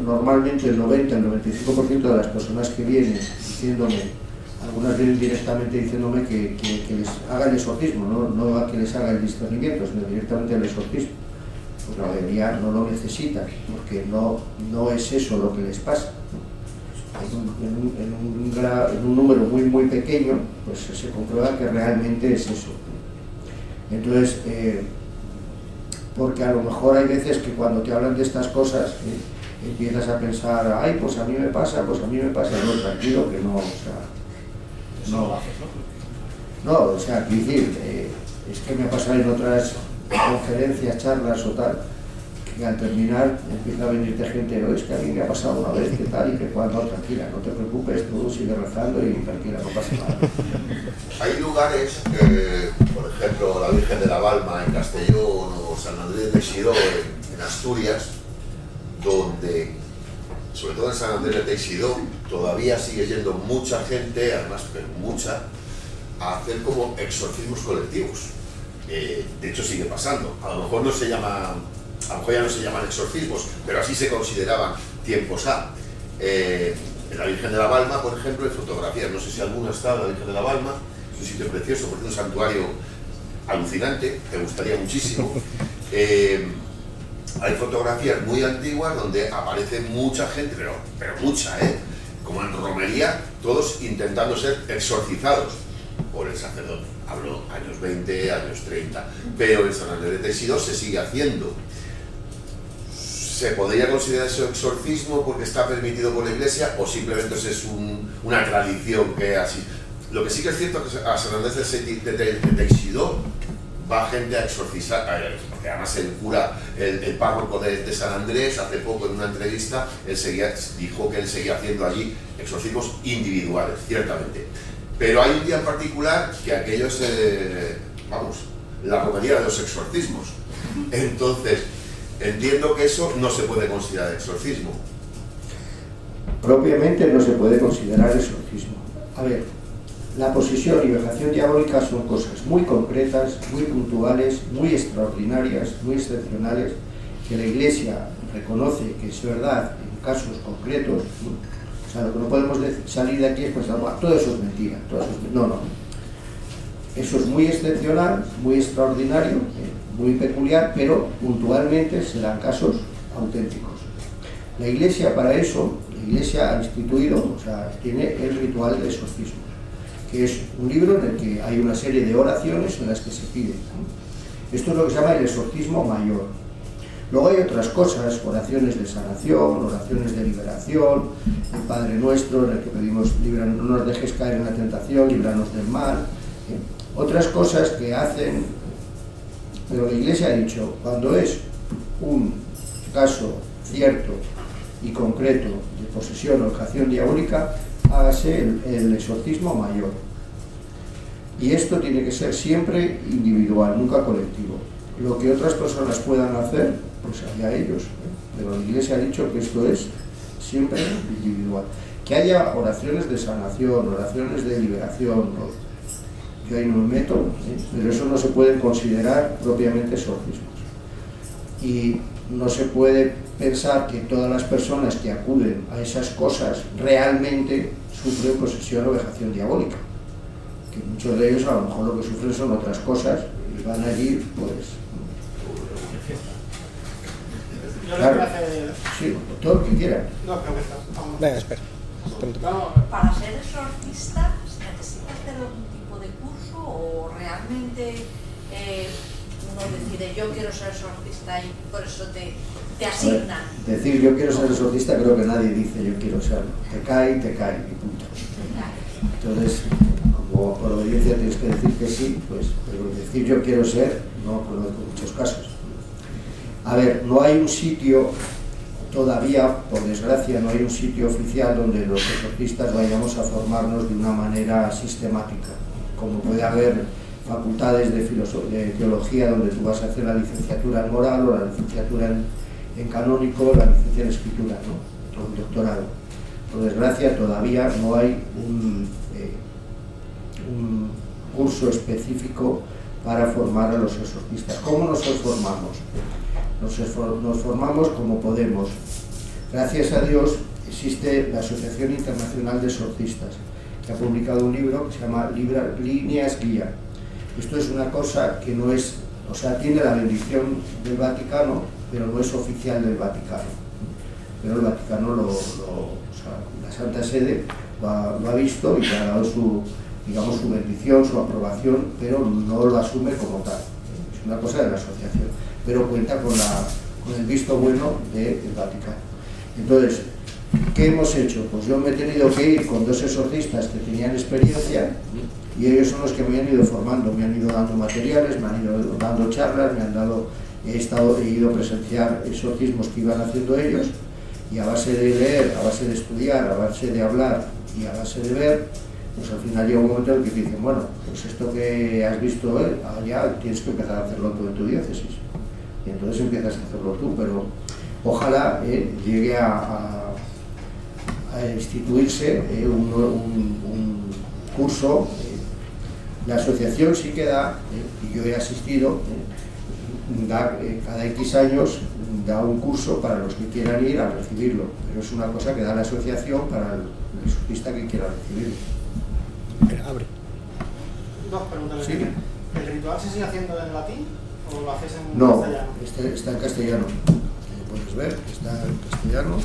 Normalmente el 90, el 95% de las personas que vienen diciéndome, algunas vienen directamente diciéndome que les haga el exorcismo, no a que les haga el discernimiento, sino directamente el exorcismo. Pues la mayoría no lo necesitan, porque no es eso lo que les pasa. En un número muy muy pequeño, pues se comprueba que realmente es eso. Entonces, porque a lo mejor hay veces que cuando te hablan de estas cosas, empiezas a pensar, ay, pues a mí me pasa, no, tranquilo, que no, o sea, no, o sea, quiero decir, es que me ha pasado en otras conferencias, charlas o tal, que al terminar empieza a venirte gente, no, es que a mí me ha pasado una vez, que tal y que cuando, tranquila, no te preocupes, tú sigue rezando y tranquila, no pasa nada. Hay lugares, por ejemplo, la Virgen de la Balma en Castellón o San Andrés de Teixidó en Asturias, donde, sobre todo en San Andrés de Teixidó, todavía sigue yendo mucha gente, además mucha, a hacer como exorcismos colectivos. De hecho sigue pasando. A lo mejor ya no se llaman exorcismos, pero así se consideraban tiempos A. En la Virgen de la Balma, por ejemplo, hay fotografías, no sé si alguna está en la Virgen de la Balma, es un sitio precioso, porque es un santuario alucinante, te gustaría muchísimo. Hay fotografías muy antiguas donde aparece mucha gente, pero mucha, como en romería, todos intentando ser exorcizados por el sacerdote. Hablo años 20, años 30, pero en San Andrés de Teixidó se sigue haciendo. ¿Se podría considerar eso exorcismo porque está permitido por la Iglesia o simplemente es una tradición que así? Lo que sí que es cierto es que a San Andrés de Teixidó va gente a exorcizar, porque además el cura, el párroco de San Andrés, hace poco en una entrevista, dijo que él seguía haciendo allí exorcismos individuales, ciertamente. Pero hay un día en particular que aquello es, la romería de los exorcismos. Entonces, entiendo que eso no se puede considerar exorcismo. Propiamente no se puede considerar exorcismo. A ver, la posesión y vejación diabólica son cosas muy concretas, muy puntuales, muy extraordinarias, muy excepcionales, que la Iglesia reconoce que es verdad en casos concretos, O sea, lo que no podemos salir de aquí es pensar, bueno, todo eso es mentira, todo eso es... No. Eso es muy excepcional, muy extraordinario, muy peculiar, pero puntualmente se dan casos auténticos. La Iglesia para eso, la Iglesia ha instituido, o sea, tiene el ritual de exorcismo, que es un libro en el que hay una serie de oraciones en las que se pide. Esto es lo que se llama el exorcismo mayor. Luego hay otras cosas, oraciones de sanación, oraciones de liberación, el Padre Nuestro en el que pedimos, no nos dejes caer en la tentación, líbranos del mal, otras cosas que hacen, pero la Iglesia ha dicho, cuando es un caso cierto y concreto de posesión o evocación diabólica, hágase el exorcismo mayor. Y esto tiene que ser siempre individual, nunca colectivo. Lo que otras personas puedan hacer, pues allá ellos. Pero la Iglesia ha dicho que esto es siempre individual. Que haya oraciones de sanación, oraciones de liberación, ¿no? Yo ahí no me meto, pero eso no se puede considerar propiamente exorcismos. Y no se puede pensar que todas las personas que acuden a esas cosas realmente sufren posesión o vejación diabólica. Que muchos de ellos a lo mejor lo que sufren son otras cosas y van allí, pues... Claro, sí, todo lo que quieran. No, creo que está. Venga, espera. Para ser exorcista, ¿necesitas hacer algún tipo de curso o realmente uno decide yo quiero ser exorcista y por eso te asignan? Decir yo quiero ser exorcista, creo que nadie dice yo quiero serlo. Te cae y punto. Entonces, como por obediencia tienes que decir que sí, pues, pero decir yo quiero ser, no conozco muchos casos. A ver, no hay un sitio todavía, por desgracia, no hay un sitio oficial donde los exorcistas vayamos a formarnos de una manera sistemática, como puede haber facultades de teología donde tú vas a hacer la licenciatura en moral o la licenciatura en canónico, la licencia en escritura, ¿no? O el doctorado. Por desgracia todavía no hay un curso específico para formar a los exorcistas. ¿Cómo nos formamos? Nos formamos como podemos. Gracias a Dios existe la Asociación Internacional de Exorcistas, que ha publicado un libro que se llama Líneas Guía. Esto es una cosa que no es, o sea, tiene la bendición del Vaticano, pero no es oficial del Vaticano. Pero el Vaticano, o sea, la Santa Sede lo ha visto y le ha dado su bendición, su aprobación, pero no lo asume como tal. Es una cosa de la asociación, pero cuenta con el visto bueno del Vaticano. Entonces, ¿qué hemos hecho? Pues yo me he tenido que ir con dos exorcistas que tenían experiencia y ellos son los que me han ido formando, me han ido dando materiales, me han ido dando charlas, he ido a presenciar exorcismos que iban haciendo ellos y a base de leer, a base de estudiar, a base de hablar y a base de ver, pues al final llega un momento en el que te dicen, bueno, pues esto que has visto allá tienes que empezar a hacerlo tú en tu diócesis. Y entonces empiezas a hacerlo tú, pero ojalá llegue a instituirse un curso. La asociación sí que da, y yo he asistido, cada X años da un curso para los que quieran ir a recibirlo, pero es una cosa que da la asociación para el exorcista que quiera recibirlo. Abre. Dos preguntas. Sí. ¿El ritual se sigue haciendo en latín o lo haces en castellano? No, está en castellano. Puedes ver, está en castellano.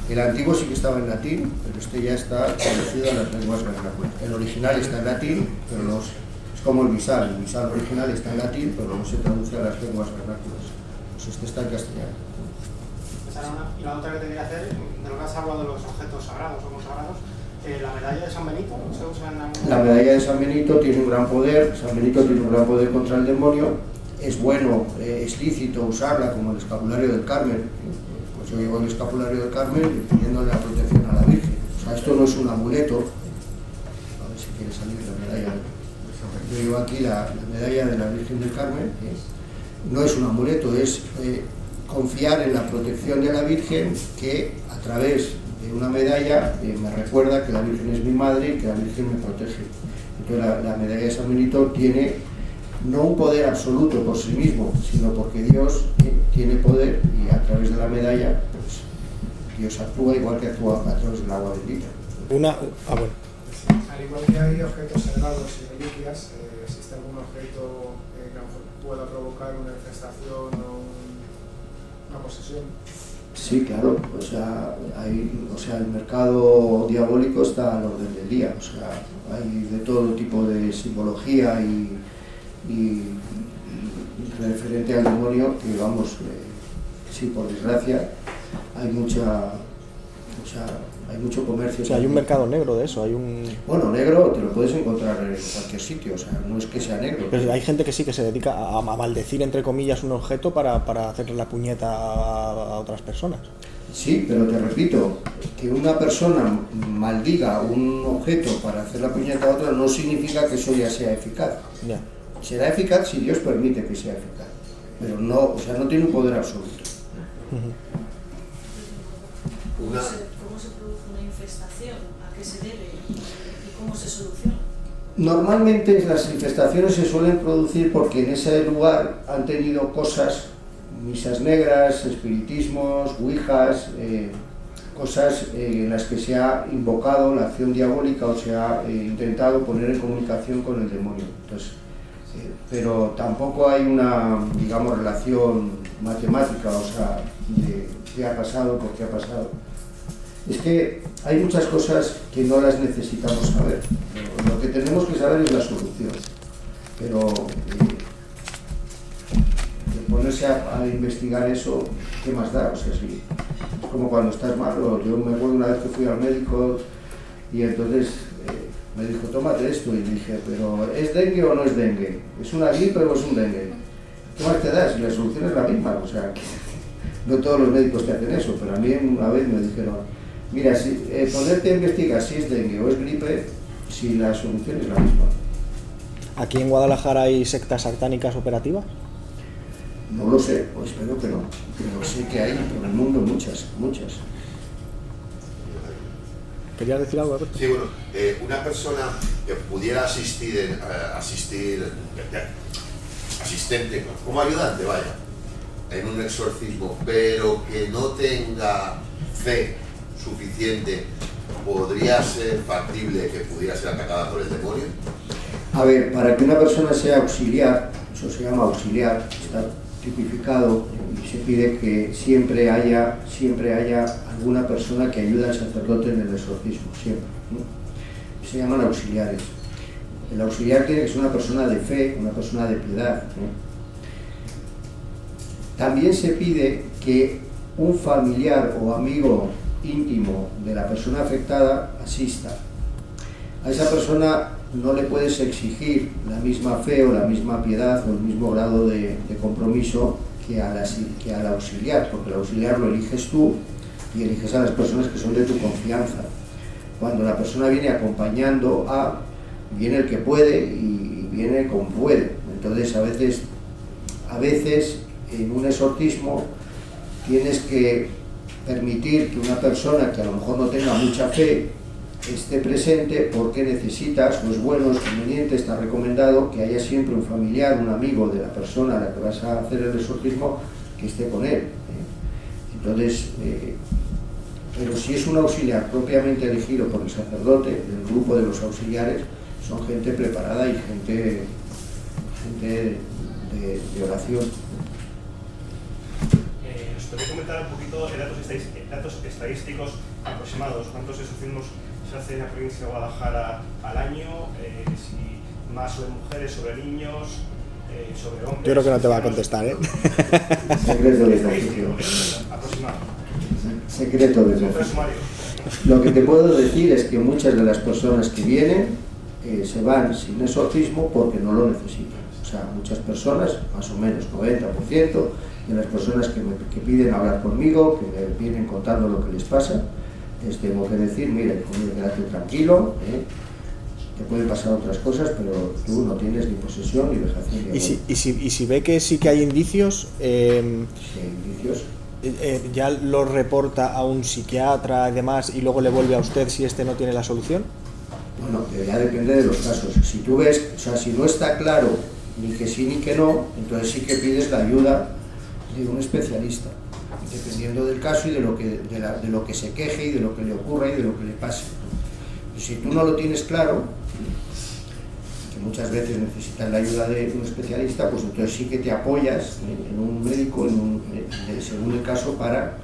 El antiguo sí que estaba en latín, pero este ya está traducido a las lenguas vernáculas. El original está en latín, pero es como el misal original está en latín, pero no se traduce a las lenguas vernáculas. Pues este está en castellano. Y la otra que te quería hacer, de lo que has hablado de los objetos sagrados o consagrados, la medalla de San Benito, ¿no se usa en algún... La medalla de San Benito tiene un gran poder, San Benito tiene un gran poder contra el demonio, es bueno, es lícito usarla como el escapulario del Carmen, pues yo llevo el escapulario del Carmen pidiéndole la protección a la Virgen, o sea, esto no es un amuleto, a ver si quiere salir la medalla, yo llevo aquí la medalla de la Virgen del Carmen, no es un amuleto, es confiar en la protección de la Virgen que a través de una medalla me recuerda que la Virgen es mi madre y que la Virgen me protege. Entonces la medalla de San Benito tiene no un poder absoluto por sí mismo, sino porque Dios tiene poder y a través de la medalla pues Dios actúa igual que actúa a través del agua bendita. Bueno. Al igual que hay objetos sagrados y reliquias, ¿existe algún objeto que a lo mejor pueda provocar una infestación o una posesión? Sí, claro, o sea, el mercado diabólico está al orden del día, o sea, hay de todo tipo de simbología y referente al demonio que, vamos, sí, por desgracia, hay mucho comercio. O sea, hay un mercado negro de eso, Bueno, negro te lo puedes encontrar en cualquier sitio, o sea, no es que sea negro. Pero hay gente que sí que se dedica a maldecir, entre comillas, un objeto para hacerle la puñeta a otras personas. Sí, pero te repito, que una persona maldiga un objeto para hacer la puñeta a otra no significa que eso ya sea eficaz. Ya. Será eficaz si Dios permite que sea eficaz, pero no, o sea, no tiene un poder absoluto. ¿Cómo se produce una infestación? ¿A qué se debe? ¿Y cómo se soluciona? Normalmente las infestaciones se suelen producir porque en ese lugar han tenido cosas, misas negras, espiritismos, ouijas, cosas en las que se ha invocado la acción diabólica o se ha intentado poner en comunicación con el demonio. Entonces, pero tampoco hay una, digamos, relación matemática, o sea, de qué ha pasado, por qué ha pasado. Es que hay muchas cosas que no las necesitamos saber. Lo que tenemos que saber es la solución. Pero ponerse a investigar eso, ¿qué más da? O sea, sí, es como cuando estás malo. Yo me acuerdo una vez que fui al médico y entonces me dijo, tómate esto, y dije, pero ¿es dengue o no es dengue? ¿Es una gripe o es un dengue? ¿Qué más te da? Si la solución es la misma, o sea, no todos los médicos te hacen eso, pero a mí una vez me dijeron, mira, ponerte a investigar si es dengue o es gripe, si la solución es la misma. ¿Aquí en Guadalajara hay sectas satánicas operativas? No lo sé, o espero que no, pero sé que hay por el mundo muchas. ¿Querías decir algo, Alberto? Sí, bueno, una persona que pudiera asistente, como ayudante, vaya, en un exorcismo, pero que no tenga fe suficiente, ¿podría ser factible que pudiera ser atacada por el demonio? A ver, para que una persona sea auxiliar, eso se llama auxiliar, está tipificado y se pide que siempre haya alguna persona que ayude al sacerdote en el exorcismo, siempre, ¿no? Se llaman auxiliares. El auxiliar tiene que ser una persona de fe, una persona de piedad, ¿no? También se pide que un familiar o amigo íntimo de la persona afectada asista. A esa persona no le puedes exigir la misma fe o la misma piedad o el mismo grado de compromiso que al auxiliar, porque el auxiliar lo eliges tú y eliges a las personas que son de tu confianza. Cuando la persona viene acompañando viene el que puede y viene como puede. Entonces a veces en un exorcismo tienes que permitir que una persona que a lo mejor no tenga mucha fe esté presente, porque necesitas, o es bueno, es conveniente, está recomendado que haya siempre un familiar, un amigo de la persona a la que vas a hacer el exorcismo que esté con él. Entonces, pero si es un auxiliar propiamente elegido por el sacerdote, el grupo de los auxiliares son gente preparada y gente de oración. ¿Nos podría comentar un poquito datos estadísticos aproximados? ¿Cuántos exorcismos se hace en la provincia de Guadalajara al año? Si más sobre mujeres, sobre niños, sobre hombres. Yo creo que no te va a contestar, ¿eh? Secreto de oficio. Aproximado. Secreto de oficio. Lo que te puedo decir es que muchas de las personas que vienen se van sin exorcismo porque no lo necesitan. O sea, muchas personas, más o menos 90% de las personas que piden hablar conmigo, que me vienen contando lo que les pasa, les tengo que decir, mira, quédate tranquilo, te pueden pasar otras cosas, pero tú no tienes ni posesión ni dejación de amor. ¿Y si ve que sí que hay indicios? Sí, hay indicios. ¿Ya lo reporta a un psiquiatra y demás y luego le vuelve a usted si este no tiene la solución? Bueno, ya depende de los casos. Si tú ves, o sea, si no está claro ni que sí ni que no, entonces sí que pides la ayuda de un especialista. dependiendo del caso y de lo que se queje y de lo que le ocurra y de lo que le pase. Y si tú no lo tienes claro, que muchas veces necesitas la ayuda de un especialista, pues entonces sí que te apoyas en un médico, según el caso, para,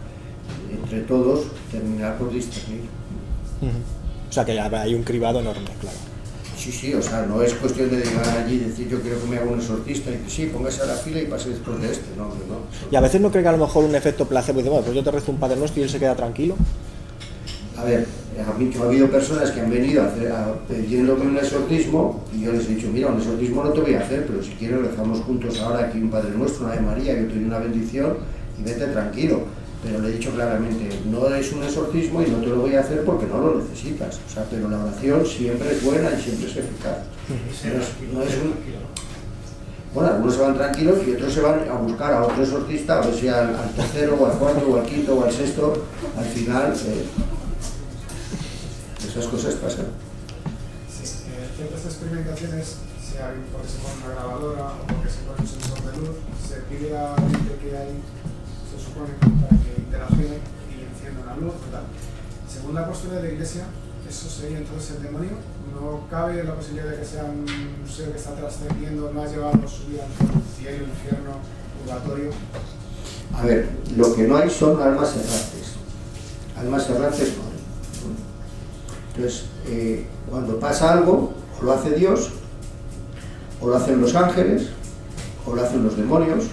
entre todos, terminar por discernir. O sea que hay un cribado enorme, claro. Sí, o sea, no es cuestión de llegar allí y decir yo quiero que me haga un exorcista y que sí, póngase a la fila y pase después de este, no. Y a veces no cree que a lo mejor un efecto placebo, dice, bueno, pues yo te rezo un Padre Nuestro y él se queda tranquilo. A ver, ha habido personas que han venido pidiéndome un exorcismo y yo les he dicho, mira, un exorcismo no te voy a hacer, pero si quieres rezamos juntos ahora aquí un Padre Nuestro, una Ave María, yo te doy una bendición y vete tranquilo. Pero le he dicho claramente, no es un exorcismo y no te lo voy a hacer porque no lo necesitas. O sea, pero la oración siempre es buena y siempre es eficaz. Bueno, algunos se van tranquilos y otros se van a buscar a otro exorcista, a ver si al tercero, o al cuarto, o al quinto, o al sexto. Al final, esas cosas pasan. Sí, ciertas experimentaciones, sea porque se pone una grabadora o porque se pone un sensor de luz, se pide a la gente que hay, se supone, para que interaccione y encienda una luz y tal. Según la postura de la Iglesia, eso sería entonces el demonio. No cabe la posibilidad de que sea un ser que está trascendiendo, no ha llevado su vida al cielo, infierno, purgatorio. A ver, lo que no hay son almas errantes. Almas errantes no hay. Entonces, cuando pasa algo, o lo hace Dios, o lo hacen los ángeles, o lo hacen los demonios,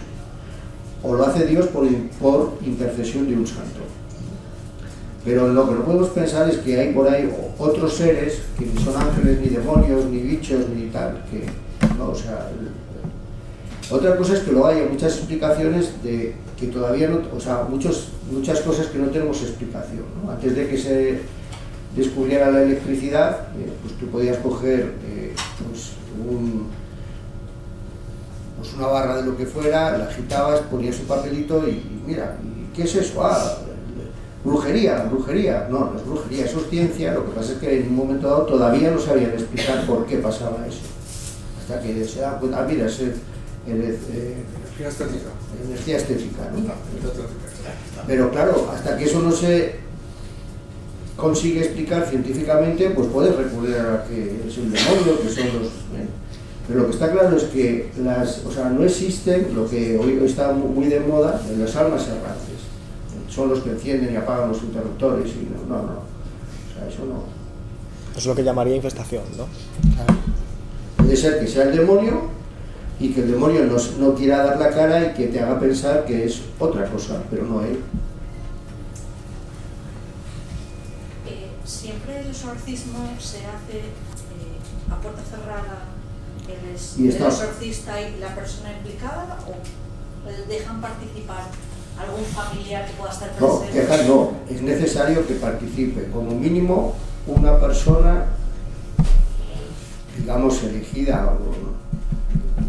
o lo hace Dios por intercesión de un santo. Pero lo que no podemos pensar es que hay por ahí otros seres que ni son ángeles, ni demonios, ni bichos, ni tal, que no, o sea, otra cosa es que lo haya muchas explicaciones de que todavía no, o sea, muchas cosas que no tenemos explicación, ¿no? Antes de que se descubriera la electricidad, pues tú podías coger una barra de lo que fuera, la agitabas, ponías un papelito y mira, ¿qué es eso? Brujería. No, no es brujería, eso es ciencia. Lo que pasa es que en un momento dado todavía no sabían explicar por qué pasaba eso. Hasta que se dan cuenta, mira, es energía estética, ¿no? Pero claro, hasta que eso no se consigue explicar científicamente, pues puedes recurrir a que es el demonio, que son los... Pero lo que está claro es que no existen, lo que hoy está muy de moda, las almas errantes. Son los que encienden y apagan los interruptores y no. O sea, eso no. Eso es lo que llamaría infestación, ¿no? Claro. Puede ser que sea el demonio y que el demonio no quiera dar la cara y que te haga pensar que es otra cosa, pero no él. Siempre el exorcismo se hace a puerta cerrada, Y el exorcista y la persona implicada, o dejan participar algún familiar que pueda estar presente. No, es necesario que participe como mínimo una persona, digamos, elegida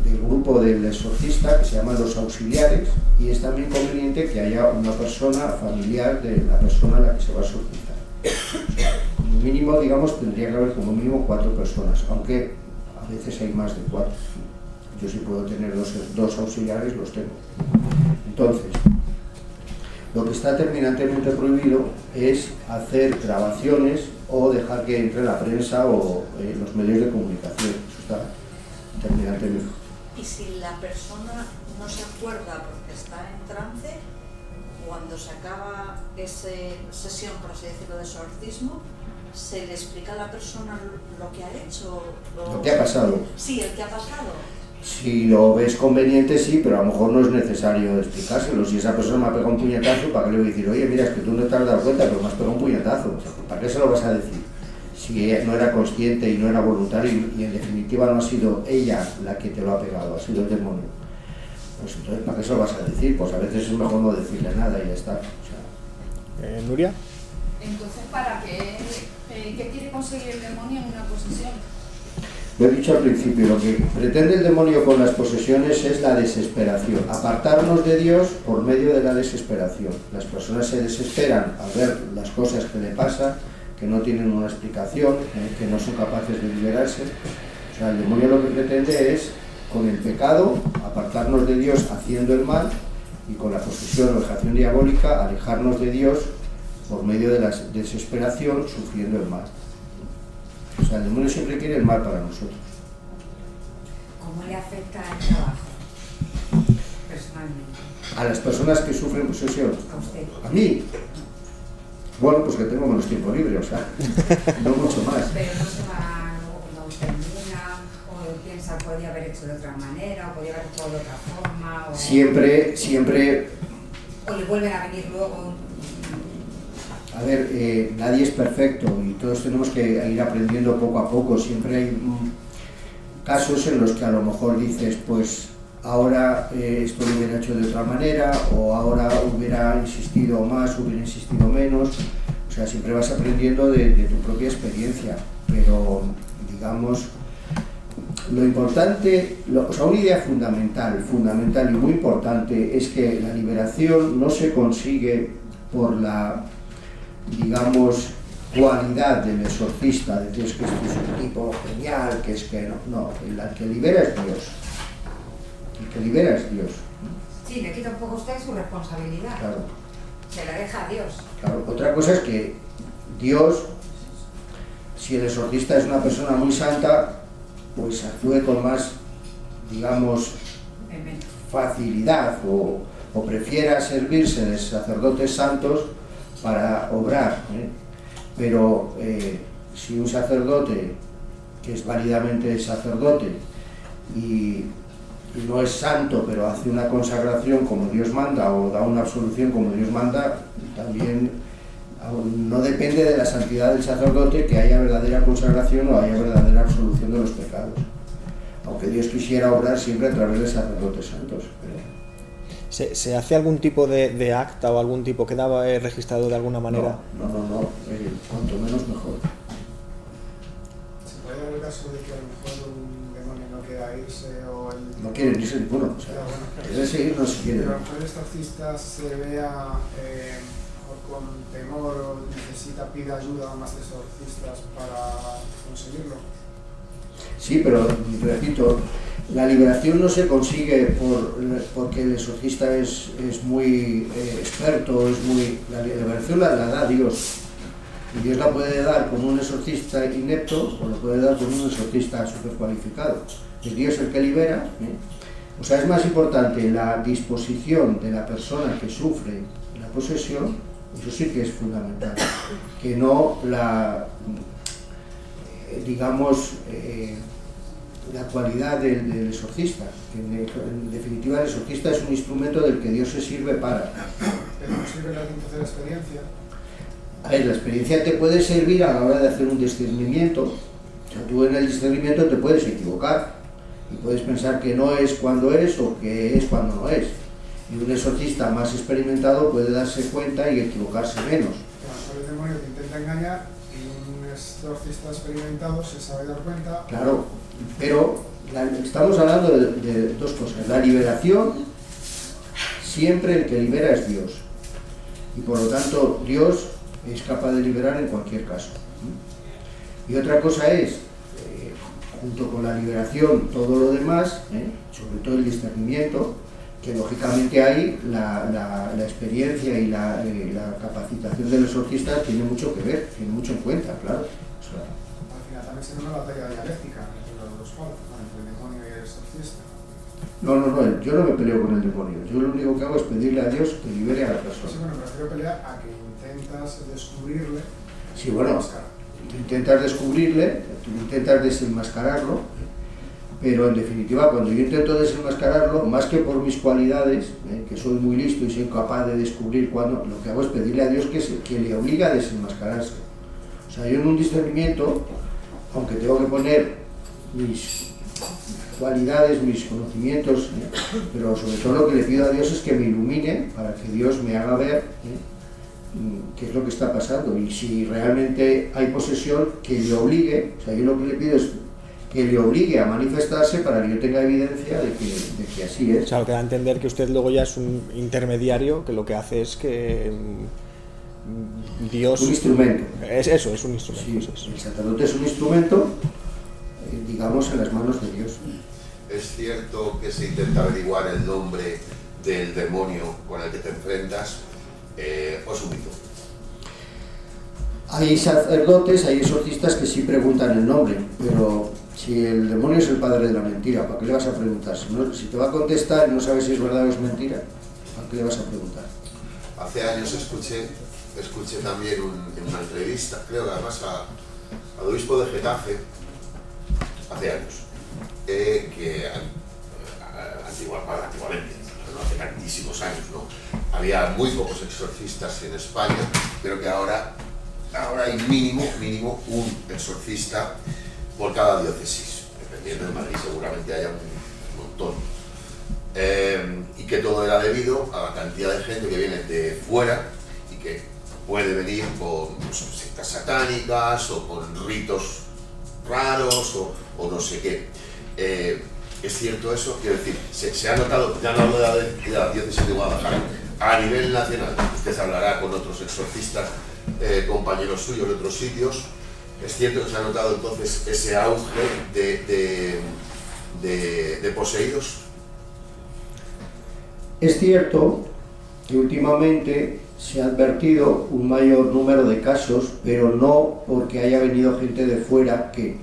del grupo del exorcista, que se llaman los auxiliares, y es también conveniente que haya una persona familiar de la persona a la que se va a exorcizar. O sea, como mínimo, digamos, tendría que haber como mínimo 4 personas, aunque a veces hay más de 4. Yo si puedo tener dos auxiliares, los tengo. Entonces, lo que está terminantemente prohibido es hacer grabaciones o dejar que entre la prensa o los medios de comunicación. Eso está terminantemente. Y si la persona no se acuerda porque está en trance, cuando se acaba esa sesión, por así decirlo, de exorcismo, ¿se le explica a la persona lo que ha hecho? Lo que ha pasado. Sí, el que ha pasado. Si lo ves conveniente, sí, pero a lo mejor no es necesario explicárselo. Si esa persona me ha pegado un puñetazo, ¿para qué le voy a decir? Oye, mira, es que tú no te has dado cuenta, pero me has pegado un puñetazo. O sea, ¿para qué se lo vas a decir? Si ella no era consciente y no era voluntario y en definitiva no ha sido ella la que te lo ha pegado, ha sido el demonio. Pues entonces, ¿para qué se lo vas a decir? Pues a veces es mejor no decirle nada y ya está. O sea, ¿Nuria? Entonces, ¿para qué? ¿Qué quiere conseguir el demonio en una posesión? Lo he dicho al principio, lo que pretende el demonio con las posesiones es la desesperación, apartarnos de Dios por medio de la desesperación. Las personas se desesperan al ver las cosas que le pasan, que no tienen una explicación, que no son capaces de liberarse. O sea, el demonio lo que pretende es, con el pecado, apartarnos de Dios haciendo el mal y con la posesión o vejación diabólica alejarnos de Dios por medio de la desesperación, sufriendo el mal. O sea, el demonio siempre quiere el mal para nosotros. ¿Cómo le afecta el trabajo personalmente? A las personas que sufren posesión. ¿A usted? A mí. Bueno, pues que tengo menos tiempo libre, o sea, no mucho más. Pero no se va luego cuando termina, o piensa podría haber hecho de otra manera, o podría haber hecho de otra forma, o... Siempre... O le vuelven a venir luego... A ver, nadie es perfecto y todos tenemos que ir aprendiendo poco a poco. Siempre hay casos en los que a lo mejor dices, pues ahora esto lo hubiera hecho de otra manera, o ahora hubiera insistido más, hubiera insistido menos. O sea, siempre vas aprendiendo de tu propia experiencia, pero digamos, lo importante, o sea, una idea fundamental y muy importante es que la liberación no se consigue por la, digamos, cualidad del exorcista, de que es que este es un tipo genial, que es que no, el que libera es Dios. El que libera es Dios. Sí, le quita un poco a usted su responsabilidad. Claro. Se la deja a Dios. Claro. Otra cosa es que Dios, si el exorcista es una persona muy santa, pues actúe con más, digamos, facilidad o prefiera servirse de sacerdotes santos para obrar, ¿eh? Pero si un sacerdote que es válidamente sacerdote y no es santo, pero hace una consagración como Dios manda o da una absolución como Dios manda, también no depende de la santidad del sacerdote que haya verdadera consagración o haya verdadera absolución de los pecados, aunque Dios quisiera obrar siempre a través de sacerdotes santos. ¿Se hace algún tipo de acta o algún tipo, queda registrado de alguna manera? No, cuanto menos mejor. ¿Se puede dar el caso de que a lo mejor un demonio no quiera irse o el... No quiere irse ninguno, o sea, quiere seguir, no se quiere. Pero a lo mejor el exorcista se vea con temor o pide ayuda a más exorcistas para conseguirlo. Sí, pero repito, la liberación no se consigue porque el exorcista es muy experto, la liberación la da Dios. Y Dios la puede dar con un exorcista inepto o la puede dar con un exorcista supercualificado. Es Dios el que libera, ¿eh? O sea, es más importante la disposición de la persona que sufre la posesión, eso sí que es fundamental, que no la, digamos, la cualidad del exorcista, que en definitiva el exorcista es un instrumento del que Dios se sirve para. ¿Pero no sirve entonces la experiencia? A ver, la experiencia te puede servir a la hora de hacer un discernimiento. O sea, tú en el discernimiento te puedes equivocar y puedes pensar que no es cuando es o que es cuando no es. Y un exorcista más experimentado puede darse cuenta y equivocarse menos. Claro, el demonio te intenta engañar y un exorcista experimentado se sabe dar cuenta. Claro, pero estamos hablando de dos cosas. La liberación, siempre el que libera es Dios. Y por lo tanto, Dios es capaz de liberar en cualquier caso. Y otra cosa es, junto con la liberación, todo lo demás, sobre todo el discernimiento, que lógicamente ahí la experiencia y la capacitación del exorcista tiene mucho que ver, tiene mucho en cuenta, claro. O sea, al final también será una batalla dialéctica entre los dos polos, entre el demonio y el exorcista. No, yo no me peleo con el demonio. Yo lo único que hago es pedirle a Dios que libere a la persona. Sí, bueno, prefiero pelear a que intentas descubrirle. Sí, bueno, intentas descubrirle, intentas desenmascararlo, pero en definitiva cuando yo intento desenmascararlo, más que por mis cualidades, que soy muy listo y soy capaz de descubrir cuándo, lo que hago es pedirle a Dios que le obligue a desenmascararse. O sea, yo en un discernimiento, aunque tengo que poner mis cualidades, mis conocimientos, pero sobre todo lo que le pido a Dios es que me ilumine para que Dios me haga ver qué es lo que está pasando, y si realmente hay posesión, que le obligue. O sea, yo lo que le pido es que le obligue a manifestarse para que yo tenga evidencia de que así es. O sea, lo que da a entender que usted luego ya es un intermediario, que lo que hace es que Dios... Un instrumento. Eso, es un instrumento. Sí, es. El sacerdote es un instrumento, digamos, en las manos de Dios. ¿Es cierto que se intenta averiguar el nombre del demonio con el que te enfrentas, o es un mito? Hay sacerdotes, hay exorcistas que sí preguntan el nombre, pero si el demonio es el padre de la mentira, ¿para qué le vas a preguntar? Si te va a contestar y no sabes si es verdad o es mentira, ¿para qué le vas a preguntar? Hace años escuché también en una entrevista, creo que además al obispo de Getafe, hace años, que antiguamente, no hace tantísimos años, ¿no? Había muy pocos exorcistas en España, pero que ahora hay mínimo un exorcista por cada diócesis, dependiendo de Madrid seguramente haya un montón. Y que todo era debido a la cantidad de gente que viene de fuera y que puede venir con sectas satánicas o con ritos raros o no sé qué. ¿Es cierto eso? Quiero decir, se ha notado, ya no hablo de la diócesis de Guadalajara, a nivel nacional, usted hablará con otros exorcistas, compañeros suyos de otros sitios, es cierto que se ha notado entonces ese auge de poseídos. Es cierto que últimamente se ha advertido un mayor número de casos, pero no porque haya venido gente de fuera que.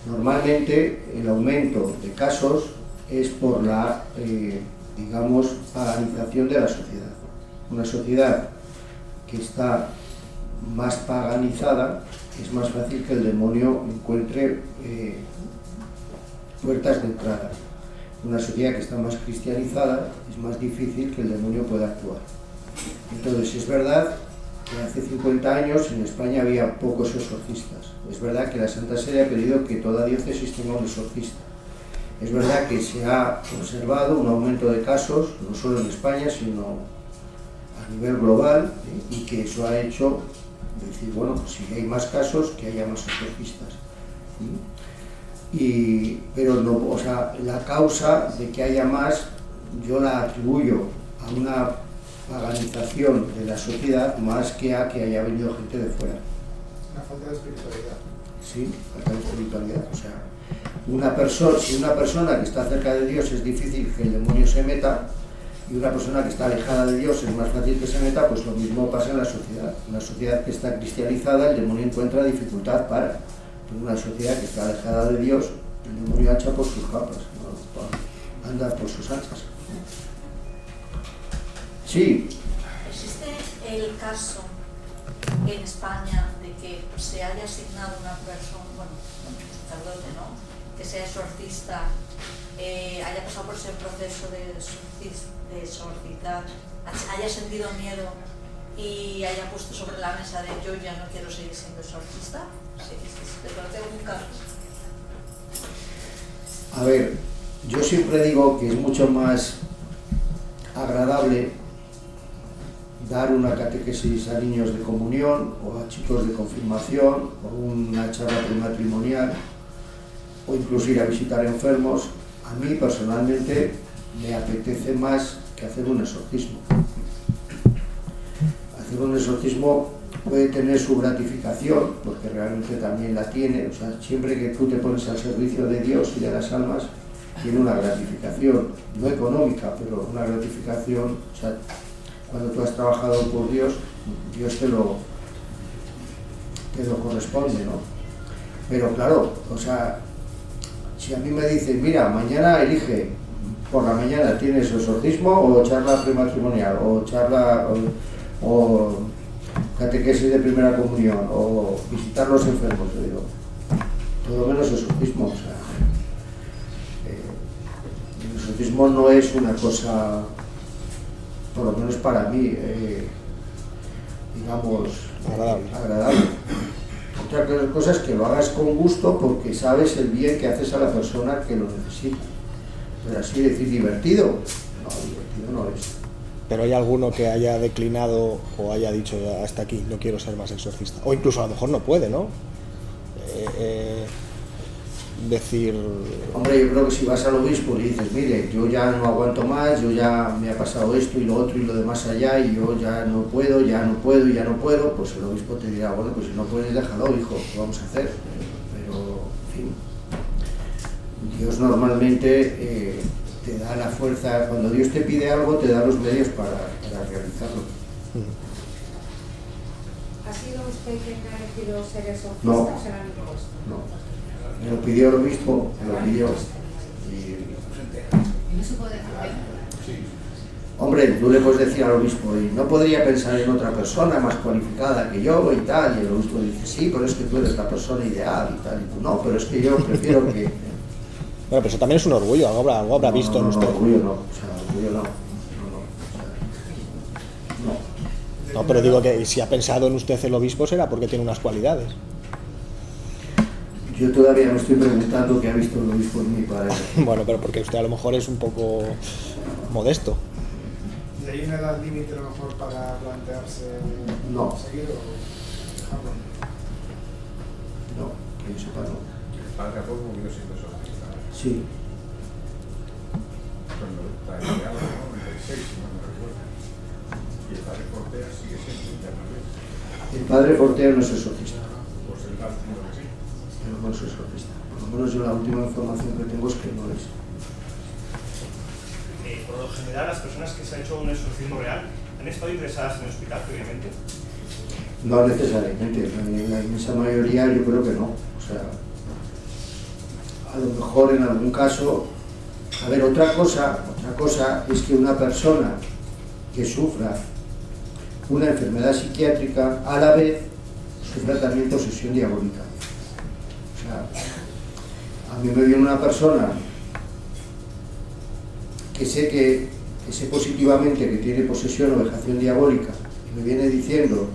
Normalmente el aumento de casos es por la, digamos, paganización de la sociedad. Una sociedad que está más paganizada, es más fácil que el demonio encuentre puertas de entrada. Una sociedad que está más cristianizada, es más difícil que el demonio pueda actuar. Entonces, es verdad que hace 50 años en España había pocos exorcistas. Es verdad que la Santa Sede ha pedido que toda diócesis tenga un exorcista. Es verdad que se ha observado un aumento de casos, no solo en España, sino a nivel global, y que eso ha hecho decir, bueno, pues si hay más casos, que haya más exorcistas. Pero no, o sea, la causa de que haya más, yo la atribuyo a una paganización de la sociedad más que a que haya venido gente de fuera. La falta de espiritualidad. Sí, falta de espiritualidad. O sea, si una persona que está cerca de Dios es difícil que el demonio se meta, y una persona que está alejada de Dios es más fácil que se meta, pues lo mismo pasa en la sociedad. Una sociedad que está cristianizada, el demonio encuentra dificultad para. En una sociedad que está alejada de Dios, el demonio ancha por sus capas, ¿no? Anda por sus anchas. Sí. ¿Existe el caso en España de que se haya asignado una persona, bueno, un sacerdote, ¿no?, que sea exorcista, haya pasado por ese proceso de exorcizar, haya sentido miedo y haya puesto sobre la mesa de yo ya no quiero seguir siendo exorcista? ¿Te conoce algún caso? A ver, yo siempre digo que es mucho más agradable dar una catequesis a niños de comunión o a chicos de confirmación o una charla prematrimonial o incluso ir a visitar enfermos. A mí personalmente me apetece más que hacer un exorcismo. Hacer un exorcismo puede tener su gratificación, porque realmente también la tiene, o sea, siempre que tú te pones al servicio de Dios y de las almas, tiene una gratificación, no económica, pero una gratificación, o sea, cuando tú has trabajado por Dios, Dios te lo corresponde, ¿no? Pero claro, o sea, si a mí me dicen, mira, mañana elige, por la mañana tienes exorcismo o charla prematrimonial, o charla, o catequesis de primera comunión, o visitar los enfermos, yo digo, todo menos exorcismo, o sea, el exorcismo no es una cosa, por lo menos para mí, digamos, agradable. Otra cosa es que lo hagas con gusto porque sabes el bien que haces a la persona que lo necesita. Pero así decir divertido, no, divertido no es. Pero hay alguno que haya declinado o haya dicho hasta aquí, no quiero ser más exorcista. O incluso a lo mejor no puede, ¿no? Decir... Hombre, yo creo que si vas al obispo y le dices, mire, yo ya no aguanto más, yo ya me ha pasado esto y lo otro y lo demás allá y yo ya no puedo, pues el obispo te dirá, bueno, pues si no puedes, déjalo, hijo, ¿qué vamos a hacer? Pero, en fin, Dios normalmente te da la fuerza, cuando Dios te pide algo, te da los medios para realizarlo. ¿Ha sido usted quien ha elegido ser exorcista No. o se lo han impuesto? No. Me lo pidió el obispo, me lo pidió. ¿Y no se puede hacer? Hombre, tú le puedes decir al obispo, y no podría pensar en otra persona más cualificada que yo y tal, y el obispo dice, sí, pero es que tú eres la persona ideal y tal, y tú no, pero es que yo prefiero que... Bueno, pero eso también es un orgullo, algo habrá visto en usted. Orgullo no, o sea, orgullo no. No, pero digo que si ha pensado en usted el obispo será porque tiene unas cualidades. Yo todavía me estoy preguntando qué ha visto el obispo en mí para eso. Bueno, pero porque usted a lo mejor es un poco modesto. ¿Y hay una edad límite a lo mejor para plantearse No. seguir o dejarlo? No, que yo sepa no. El padre Apolo murió siendo exorcista. Sí. Cuando está en el año 96, si no me recuerdo. Y el padre Fortea sigue siendo internamente. El padre Fortea no es exorcista. Pues él está diciendo que sí. Pero no es exorcista. Por lo menos yo la última información que tengo es que no es. Por lo general, las personas que se han hecho un exorcismo real han estado ingresadas en el hospital previamente. No necesariamente, la inmensa mayoría yo creo que no. O sea, a lo mejor en algún caso, a ver, otra cosa es que una persona que sufra una enfermedad psiquiátrica a la vez sufra también posesión diabólica. O sea, a mí me viene una persona que sé positivamente que tiene posesión o vejación diabólica y me viene diciendo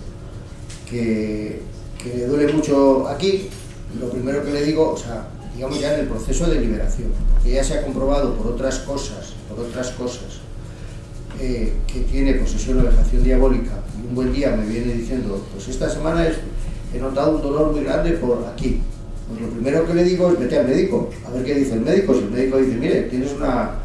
que le duele mucho aquí, lo primero que le digo, o sea, digamos ya en el proceso de liberación, porque ya se ha comprobado por otras cosas, que tiene posesión o vejación diabólica, y un buen día me viene diciendo, pues esta semana he notado un dolor muy grande por aquí. Pues lo primero que le digo es vete al médico, a ver qué dice el médico. Si el médico dice, mire, tienes una...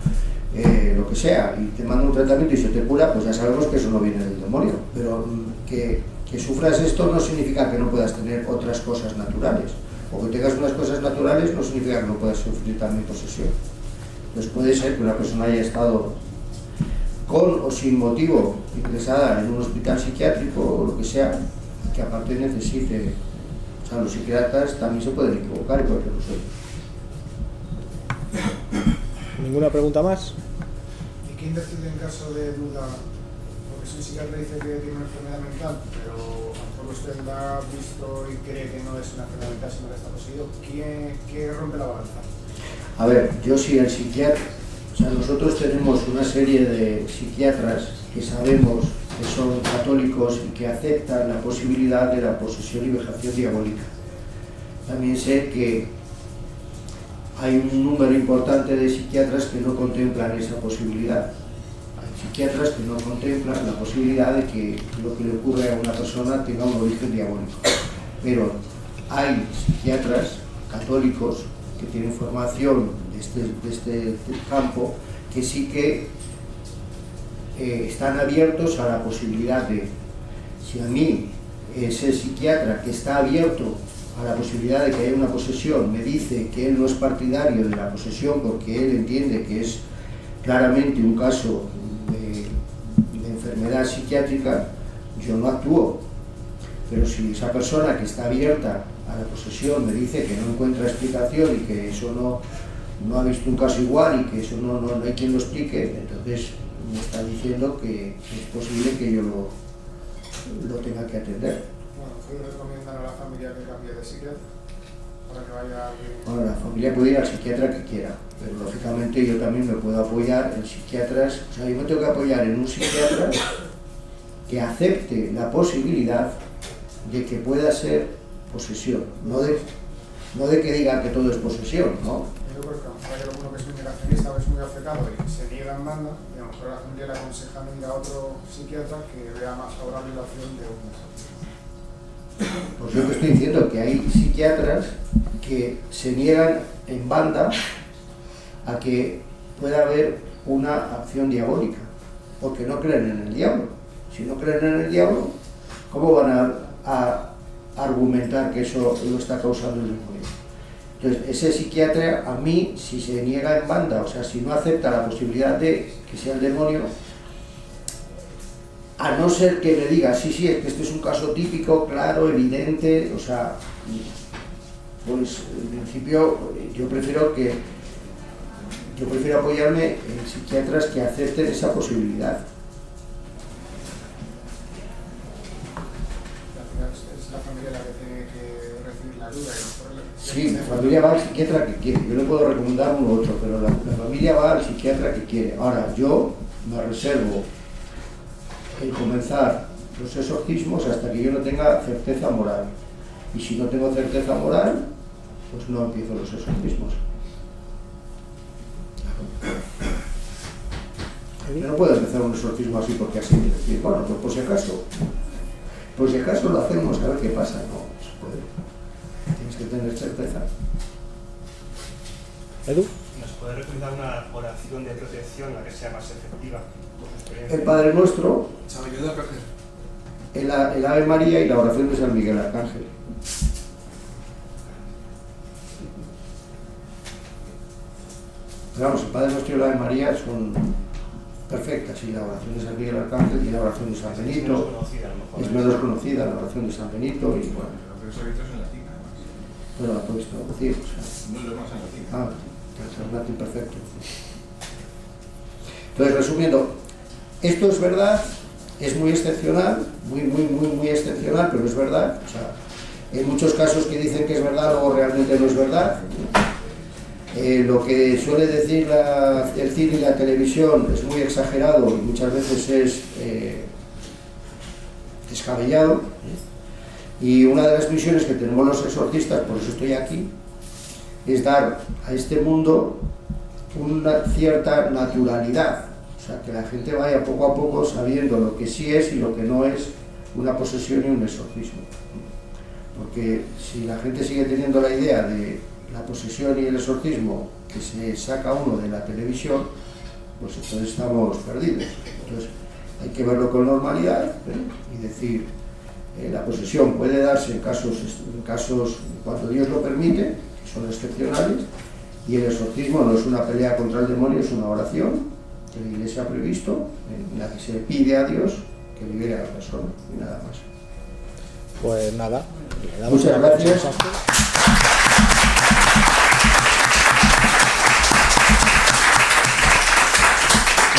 lo que sea, y te manda un tratamiento y se te cura, pues ya sabemos que eso no viene del demonio. Pero que sufras esto no significa que no puedas tener otras cosas naturales. O que tengas unas cosas naturales no significa que no puedas sufrir también posesión. Entonces puede ser que una persona haya estado con o sin motivo ingresada en un hospital psiquiátrico o lo que sea, que aparte necesite... O sea, los psiquiatras también se pueden equivocar, igual que nosotros. ¿Ninguna pregunta más? ¿Y quién decide en caso de duda? Porque si un psiquiatra dice que tiene una enfermedad mental, pero a lo mejor usted la ha visto y cree que no es una enfermedad mental, sino que está poseído, ¿quién rompe la balanza? A ver, yo sí el psiquiatra, o sea, nosotros tenemos una serie de psiquiatras que sabemos que son católicos y que aceptan la posibilidad de la posesión y vejación diabólica. También sé que hay un número importante de psiquiatras que no contemplan esa posibilidad. Hay psiquiatras que no contemplan la posibilidad de que lo que le ocurre a una persona tenga un origen diabólico. Pero hay psiquiatras católicos que tienen formación de este campo que sí que están abiertos a la posibilidad de, si a mí ese psiquiatra que está abierto a la posibilidad de que haya una posesión me dice que él no es partidario de la posesión porque él entiende que es claramente un caso de enfermedad psiquiátrica, yo no actúo. Pero si esa persona que está abierta a la posesión me dice que no encuentra explicación y que eso no ha visto un caso igual y que eso no hay quien lo explique, entonces me está diciendo que es posible que yo lo tenga que atender. Bueno, ¿ustedes recomiendan a la familia que cambie de psiquiatra para que vaya alguien? Bueno, la familia puede ir al psiquiatra que quiera, pero lógicamente yo también me puedo apoyar en psiquiatras, o sea, yo me tengo que apoyar en un psiquiatra que acepte la posibilidad de que pueda ser posesión, no de que diga que todo es posesión, ¿no? Yo creo que a lo mejor hay alguno que es muy negacionista o es muy obcecado y se niega en banda, y a lo mejor la familia le aconseja ir a otro psiquiatra que vea más favorable la opción de uno. Pues yo te estoy diciendo que hay psiquiatras que se niegan en banda a que pueda haber una acción diabólica, porque no creen en el diablo. Si no creen en el diablo, ¿cómo van a argumentar que eso lo está causando el demonio? Entonces, ese psiquiatra, a mí, si se niega en banda, o sea, si no acepta la posibilidad de que sea el demonio, a no ser que le diga, sí, es que este es un caso típico, claro, evidente, o sea, pues en principio yo prefiero apoyarme en psiquiatras que acepten esa posibilidad. Es la familia la que tiene que recibir la ayuda y los problemas. Sí, la familia va al psiquiatra que quiere. Yo le puedo recomendar uno u otro, pero la familia va al psiquiatra que quiere. Ahora, yo me reservo el comenzar los exorcismos hasta que yo no tenga certeza moral. Y si no tengo certeza moral, pues no empiezo los exorcismos. Yo no puedo empezar un exorcismo así porque así, decir, bueno, pues por si acaso lo hacemos, a ver qué pasa. No se puede. Tienes que tener certeza. ¿Edu? ¿Nos puede recomendar una oración de protección la que sea más efectiva por su experiencia? El Padre Nuestro, Sabiduría de Arcángel. el Ave María y la oración de San Miguel Arcángel. Pero vamos, el Padre Nuestro y la Ave María son perfectas, y la oración de San Miguel Arcángel y la oración de San Benito es menos conocida, la oración de San Benito, y bueno, Pero eso ahorita es en latín, además. pero la puedes traducir, o sea, No es lo más en latín. es el latín perfecto. Entonces, resumiendo, esto es verdad, es muy excepcional, muy excepcional, pero es verdad. O sea, hay muchos casos que dicen que es verdad, luego realmente no es verdad. Lo que suele decir el cine y la televisión es muy exagerado y muchas veces es descabellado. Y una de las misiones que tenemos los exorcistas, por eso estoy aquí, es dar a este mundo una cierta naturalidad. O sea, que la gente vaya poco a poco sabiendo lo que sí es y lo que no es una posesión y un exorcismo. Porque si la gente sigue teniendo la idea de la posesión y el exorcismo que se saca uno de la televisión, pues entonces estamos perdidos. Entonces hay que verlo con normalidad, y decir, la posesión puede darse en casos cuando Dios lo permite, que son excepcionales, y el exorcismo no es una pelea contra el demonio, es una oración que la Iglesia ha previsto, en la que se pide a Dios que libere a la persona, y nada más. Pues nada, le damos Muchas una gracias.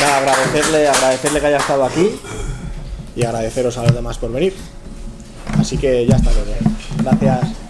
Nada, agradecerle que haya estado aquí y agradeceros a los demás por venir. Así que ya está todo. Gracias.